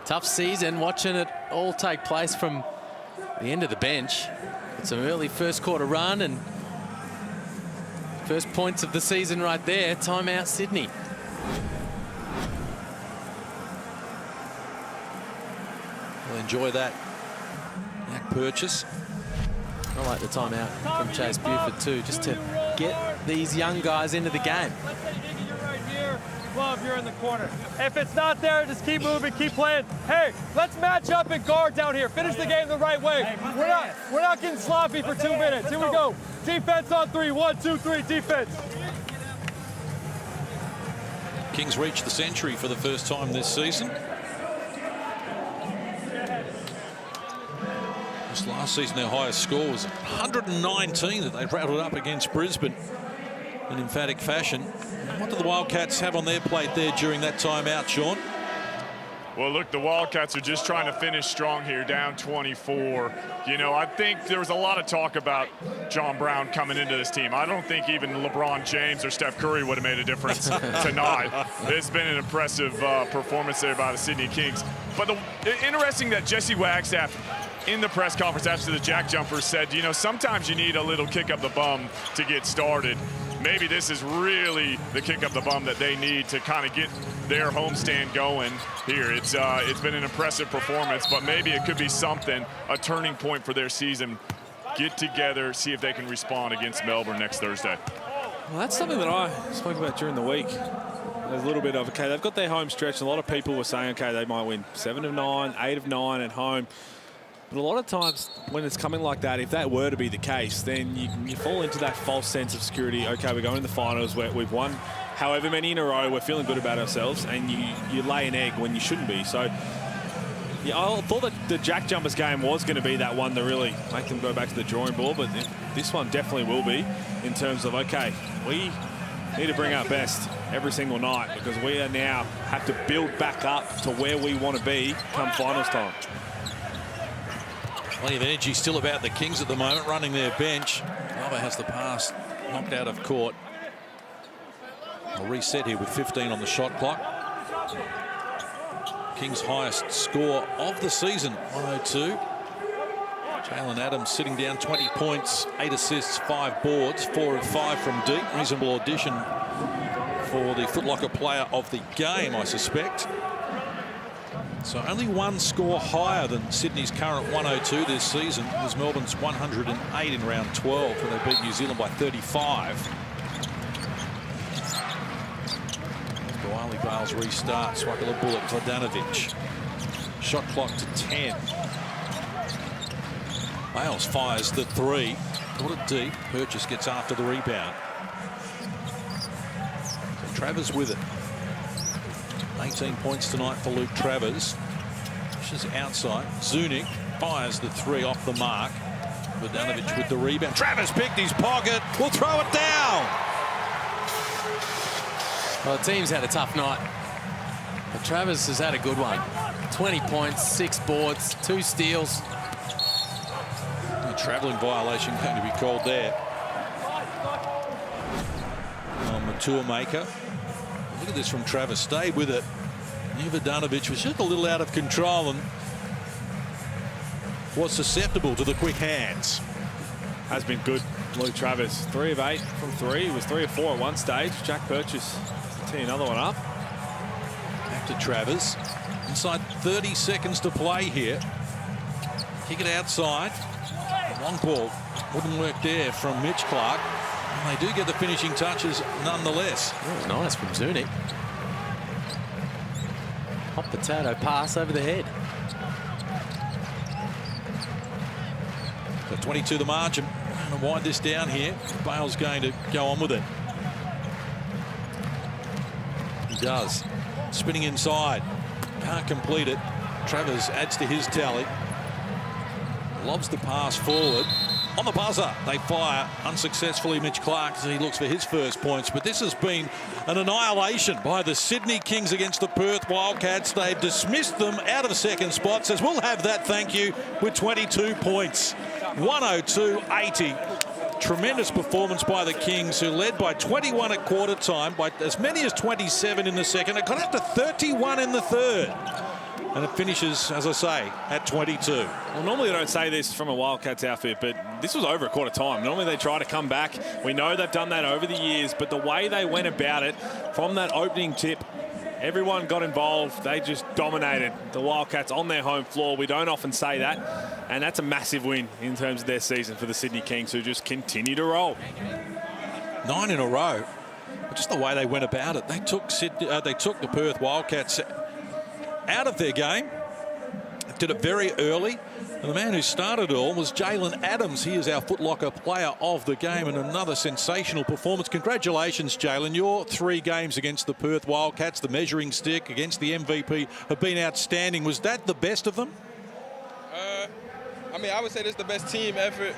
Tough season, watching it all take place from the end of the bench. It's an early first quarter run and first points of the season right there. Timeout Sydney. We'll enjoy that. Jack Purchase. I like the timeout from Chase Buford too, just to get these young guys into the game. Glove, you're in the corner. If it's not there, just keep moving, keep playing. Hey, let's match up and guard down here. Finish the game the right way. We're not getting sloppy for 2 minutes. Here we go. Defense on 3. 1, 2, 3, defense. Kings reach the century for the first time this season. Just last season, their highest score was 119 that they rattled up against Brisbane in emphatic fashion. What do the Wildcats have on their plate there during that timeout, Sean? Well, look, the Wildcats are just trying to finish strong here, down 24. You know, I think there was a lot of talk about John Brown coming into this team. I don't think even LeBron James or Steph Curry would have made a difference tonight. It's been an impressive performance there by the Sydney Kings. But interesting that Jesse Wagstaff in the press conference after the jack jumper said, you know, sometimes you need a little kick up the bum to get started. Maybe this is really the kick up the bum that they need to kind of get their homestand going here. It's been an impressive performance, but maybe it could be something, a turning point for their season. Get together, see if they can respond against Melbourne next Thursday. Well, that's something that I spoke about during the week. There's a little bit of, okay, they've got their home stretch. A lot of people were saying, okay, they might win 7 of 9, 8 of 9 at home. But a lot of times when it's coming like that, if that were to be the case, then you fall into that false sense of security. Okay, we're going to the finals where we've won however many in a row. We're feeling good about ourselves, and you lay an egg when you shouldn't be. So, yeah, I thought that the Jack Jumpers game was going to be that one to really make them go back to the drawing board, but this one definitely will be in terms of, okay, we need to bring our best every single night because we are now have to build back up to where we want to be come finals time. Plenty of energy still about the Kings at the moment, running their bench. Glover has the pass knocked out of court. I'll reset here with 15 on the shot clock. Kings' highest score of the season, 102. Jalen Adams sitting down 20 points, 8 assists, 5 boards, 4 of 5 from deep. Reasonable audition for the Foot Locker player of the game, I suspect. So only one score higher than Sydney's current 102 this season was Melbourne's 108 in round 12 when they beat New Zealand by 35. Wiley Bales restart, Swakala Bullet, Vladanovic. Shot clock to 10. Bales fires the 3. Put it deep. Purchase gets after the rebound. So Travers with it. 18 points tonight for Luke Travers. Pushes outside. Zunic fires the 3 off the mark. Vladanovic with the rebound. Travers picked his pocket. Will throw it down. Well, the team's had a tough night, but Travers has had a good one. 20 points, 6 boards, 2 steals. A travelling violation going to be called there on the tour maker. Look at this from Travers. Stay with it. Vladanovic was just a little out of control and was susceptible to the quick hands. Has been good, Luke Travers. 3 of 8 from 3. He was 3 of 4 at one stage. Jack Purchase tee another one up. Back to Travers. Inside 30 seconds to play here. Kick it outside. Long ball wouldn't work there from Mitch Clark. And they do get the finishing touches nonetheless. That was nice from Zunic. Hot potato pass over the head. So 22 the margin. Trying to wind this down here. Bale's going to go on with it. He does. Spinning inside. Can't complete it. Travers adds to his tally. Lobs the pass forward. On the buzzer, they fire unsuccessfully. Mitch Clark, as he looks for his first points. But this has been an annihilation by the Sydney Kings against the Perth Wildcats. They've dismissed them out of second spot. Says, we'll have that, thank you, with 22 points. 102-80. Tremendous performance by the Kings, who led by 21 at quarter time, by as many as 27 in the second. It got up to 31 in the third. And it finishes, as I say, at 22. Well, normally I don't say this from a Wildcats outfit, but this was over a quarter time. Normally they try to come back. We know they've done that over the years, but the way they went about it from that opening tip, everyone got involved. They just dominated the Wildcats on their home floor. We don't often say that, and that's a massive win in terms of their season for the Sydney Kings, who just continue to roll. 9 in a row. But just the way they went about it. They took the Perth Wildcats out of their game. Did it very early. And the man who started it all was Jalen Adams. He is our footlocker player of the game, and another sensational performance. Congratulations, Jalen. Your 3 games against the Perth Wildcats, the measuring stick against the MVP, have been outstanding. Was that the best of them? I mean, I would say this is the best team effort.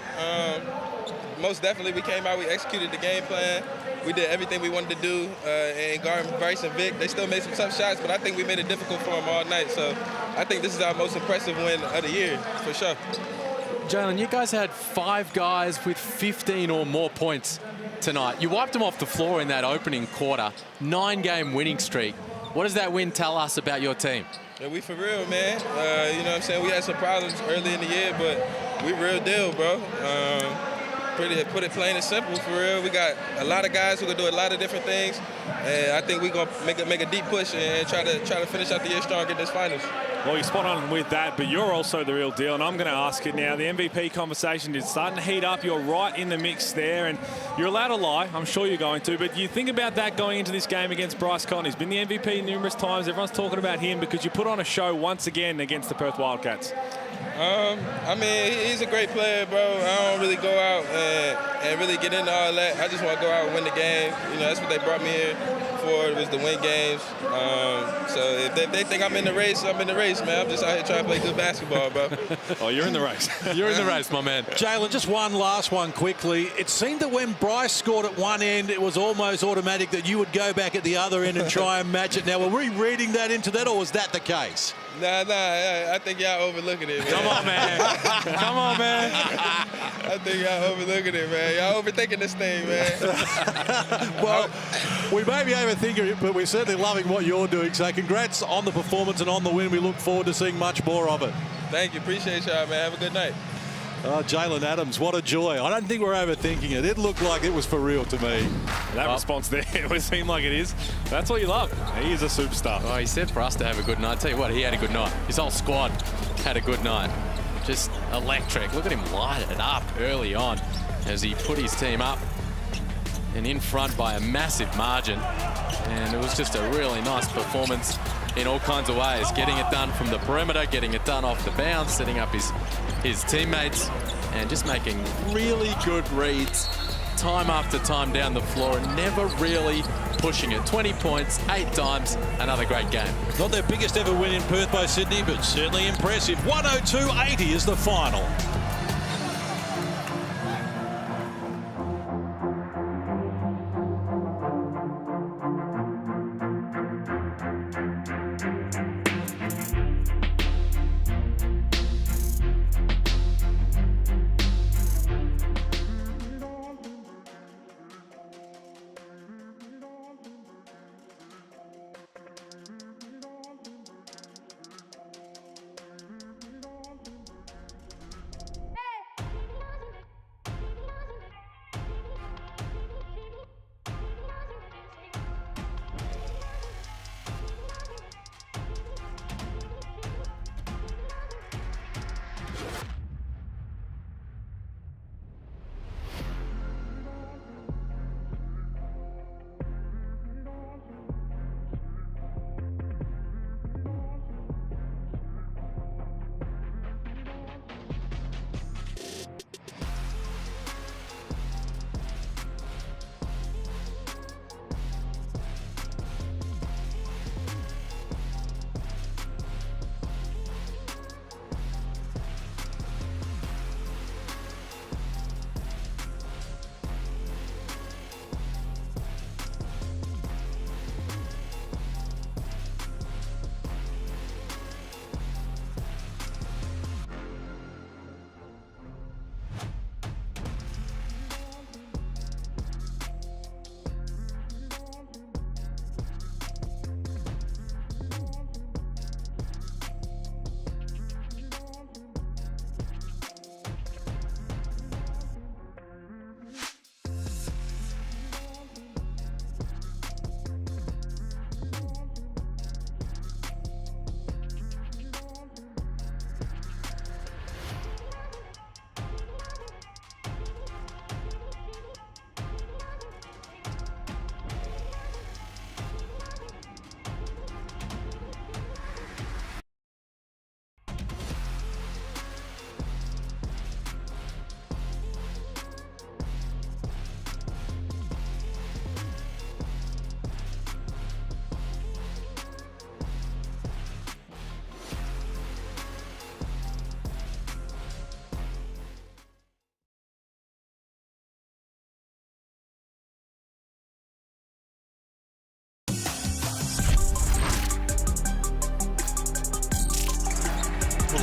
Most definitely, we came out, we executed the game plan. We did everything we wanted to do, and guarding Bryce and Vic. They still made some tough shots, but I think we made it difficult for them all night. So I think this is our most impressive win of the year, for sure. Jalen, you guys had 5 guys with 15 or more points tonight. You wiped them off the floor in that opening quarter. 9-game winning streak. What does that win tell us about your team? Yeah, we for real, man. You know what I'm saying? We had some problems early in the year, but we real deal, bro. Put it plain and simple, for real. We got a lot of guys who can do a lot of different things, and I think we're gonna make a deep push and try to finish out the year strong, get this finals. Well, you're spot on with that, but you're also the real deal, and I'm going to ask it now. The MVP conversation is starting to heat up. You're right in the mix there, and you're allowed to lie. I'm sure you're going to, but you think about that going into this game against Bryce Cotton. He's been the MVP numerous times. Everyone's talking about him because you put on a show once again against the Perth Wildcats. I mean, he's a great player, bro. I don't really go out and really get into all that. I just want to go out and win the game. You know, that's what they brought me here for, was to win games. So if they think I'm in the race, I'm in the race, man. I'm just out here trying to play good basketball, bro. Oh, you're in the race. You're in the race, my man. Jalen, just one last one quickly. It seemed that when Bryce scored at one end, it was almost automatic that you would go back at the other end and try and match it. Now, were we reading that into that, or was that the case? Nah, I think y'all overlooking it, man. Come on, man. Come on, man. I think y'all overlooking it, man. Y'all overthinking this thing, man. Well, we may be overthinking it, but we're certainly loving what you're doing. So congrats on the performance and on the win. We look forward to seeing much more of it. Thank you. Appreciate y'all, man. Have a good night. Jalen Adams, what a joy. I don't think we're overthinking it. It looked like it was for real to me. That response there, it would seem like it is. That's what you love. He is a superstar. Oh, he said for us to have a good night. Tell you what, he had a good night. His whole squad had a good night. Just electric. Look at him light it up early on as he put his team up and in front by a massive margin. And it was just a really nice performance in all kinds of ways. Getting it done from the perimeter, getting it done off the bounce, setting up his teammates, and just making really good reads time after time down the floor and never really pushing it. 20 points, 8 times, another great game. Not their biggest ever win in Perth by Sydney, but certainly impressive. 102-80 is the final.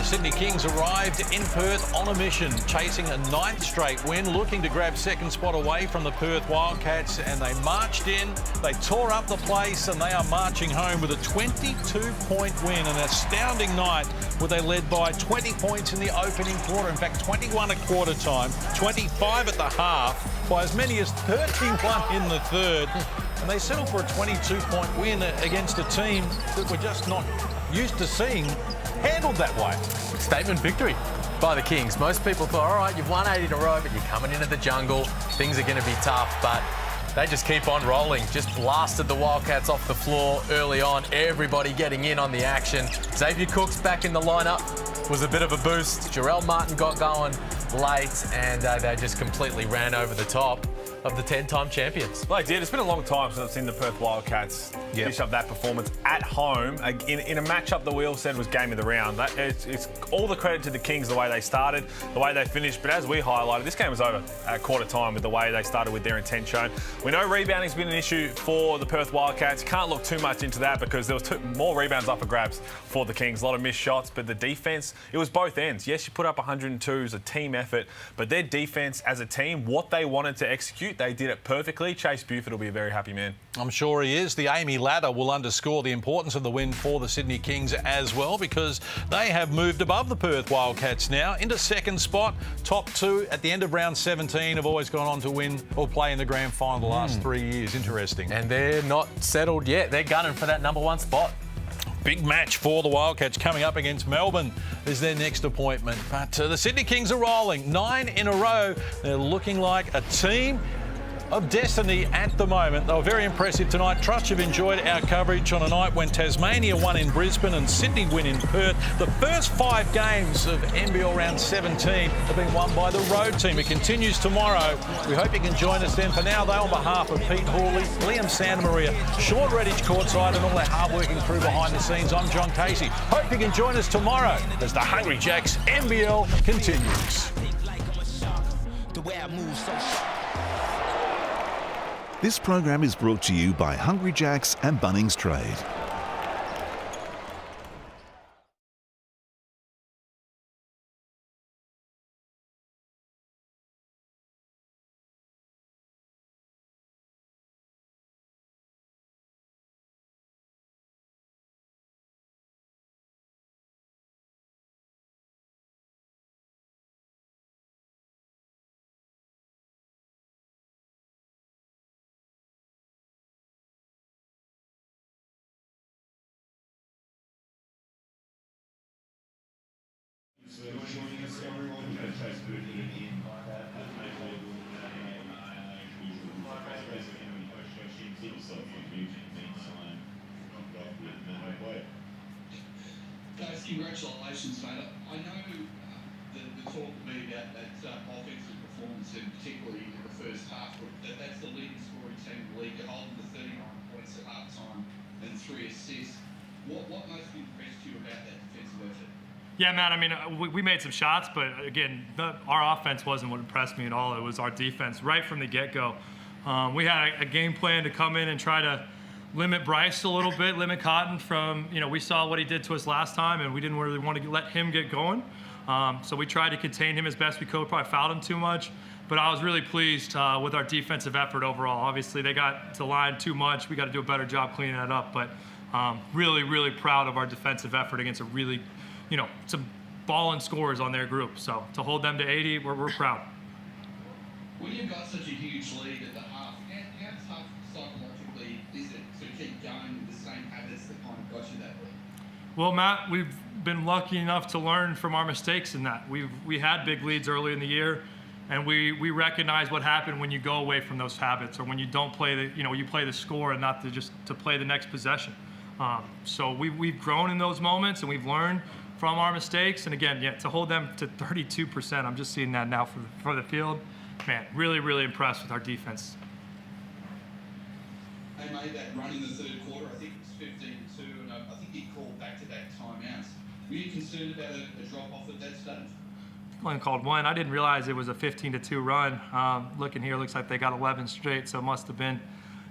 The Sydney Kings arrived in Perth on a mission, chasing a 9th straight win, looking to grab second spot away from the Perth Wildcats, and they marched in, they tore up the place, and they are marching home with a 22-point win. An astounding night where they led by 20 points in the opening quarter. In fact, 21 at quarter time, 25 at the half, by as many as 31 in the third. And they settled for a 22-point win against a team that we're just not used to seeing handled that way. Statement victory by the Kings. Most people thought, all right, you've won 8 in a row, but you're coming into the jungle. Things are going to be tough, but they just keep on rolling. Just blasted the Wildcats off the floor early on. Everybody getting in on the action. Xavier Cook's back in the lineup. Was a bit of a boost. Jarrell Martin got going late, and they just completely ran over the top of the 10-time champions. Well, they did. It's been a long time since I've seen the Perth Wildcats dish up that performance at home in a matchup that we all said was game of the round. It's all the credit to the Kings, the way they started, the way they finished. But as we highlighted, this game was over at quarter time with the way they started with their intent shown. We know rebounding's been an issue for the Perth Wildcats. Can't look too much into that because there was more rebounds up for grabs for the Kings. A lot of missed shots, but the defence, it was both ends. Yes, you put up 102 as a team effort, but their defence as a team, what they wanted to execute, they did it perfectly. Chase Buford will be a very happy man. I'm sure he is. The Amy ladder will underscore the importance of the win for the Sydney Kings as well, because they have moved above the Perth Wildcats now into second spot. Top 2 at the end of round 17 have always gone on to win or play in the grand final the last 3 years. Interesting. And they're not settled yet. They're gunning for that number 1 spot. Big match for the Wildcats coming up against Melbourne is their next appointment. But the Sydney Kings are rolling 9 in a row. They're looking like a team of destiny at the moment. They were very impressive tonight. Trust you've enjoyed our coverage on a night when Tasmania won in Brisbane and Sydney win in Perth. The first 5 games of NBL round 17 have been won by the road team. It continues tomorrow. We hope you can join us then. For now, though, on behalf of Pete Hawley, Liam Santamaria, Sean Redditch courtside, and all their hard-working crew behind the scenes, I'm John Casey. Hope you can join us tomorrow as the Hungry Jacks NBL continues. This program is brought to you by Hungry Jacks and Bunnings Trade. Joining us, everyone. Chase Buford in Guys, congratulations, mate. I know the talk to me about that offensive performance, and particularly in the first half, that's the leading scoring team in the league. You're holding the 39 points at half time and 3 assists. What most impressed you about that defensive effort? Yeah, Matt, I mean, we made some shots, but again, our offense wasn't what impressed me at all. It was our defense right from the get-go. We had a game plan to come in and try to limit Bryce a little bit, limit Cotton from, we saw what he did to us last time, and we didn't really want to let him get going. So we tried to contain him as best we could, probably fouled him too much. But I was really pleased with our defensive effort overall. Obviously, they got to line too much. We got to do a better job cleaning that up. But really, really proud of our defensive effort against a really, some ball-in scorers on their group. So to hold them to 80, we're proud. When you've got such a huge lead at the half, how tough psychologically is it to keep going with the same habits that kind of got you that lead? Well, Matt, we've been lucky enough to learn from our mistakes in that. We had big leads early in the year, and we recognize what happened when you go away from those habits, or when you don't play the, you play the score and not to play the next possession. So we've grown in those moments, and we've learned from our mistakes. And again, to hold them to 32%, I'm just seeing that now for the field. Man, really, really impressed with our defense. They made that run in the third quarter. I think it was 15-2, and I think he called back-to-back timeouts. Were you concerned about a drop-off at that stage? Glenn called one. I didn't realize it was a 15-2 run. Looking here, looks like they got 11 straight, so it must have been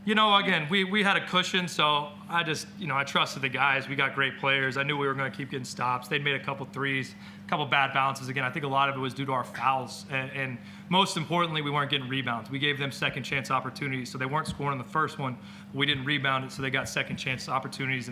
You know, again, we had a cushion, so I just, I trusted the guys. We got great players. I knew we were going to keep getting stops. They'd made a couple threes, a couple bad bounces. Again, I think a lot of it was due to our fouls. And most importantly, we weren't getting rebounds. We gave them second chance opportunities. So they weren't scoring in the first one. We didn't rebound it, so they got second chance opportunities in that.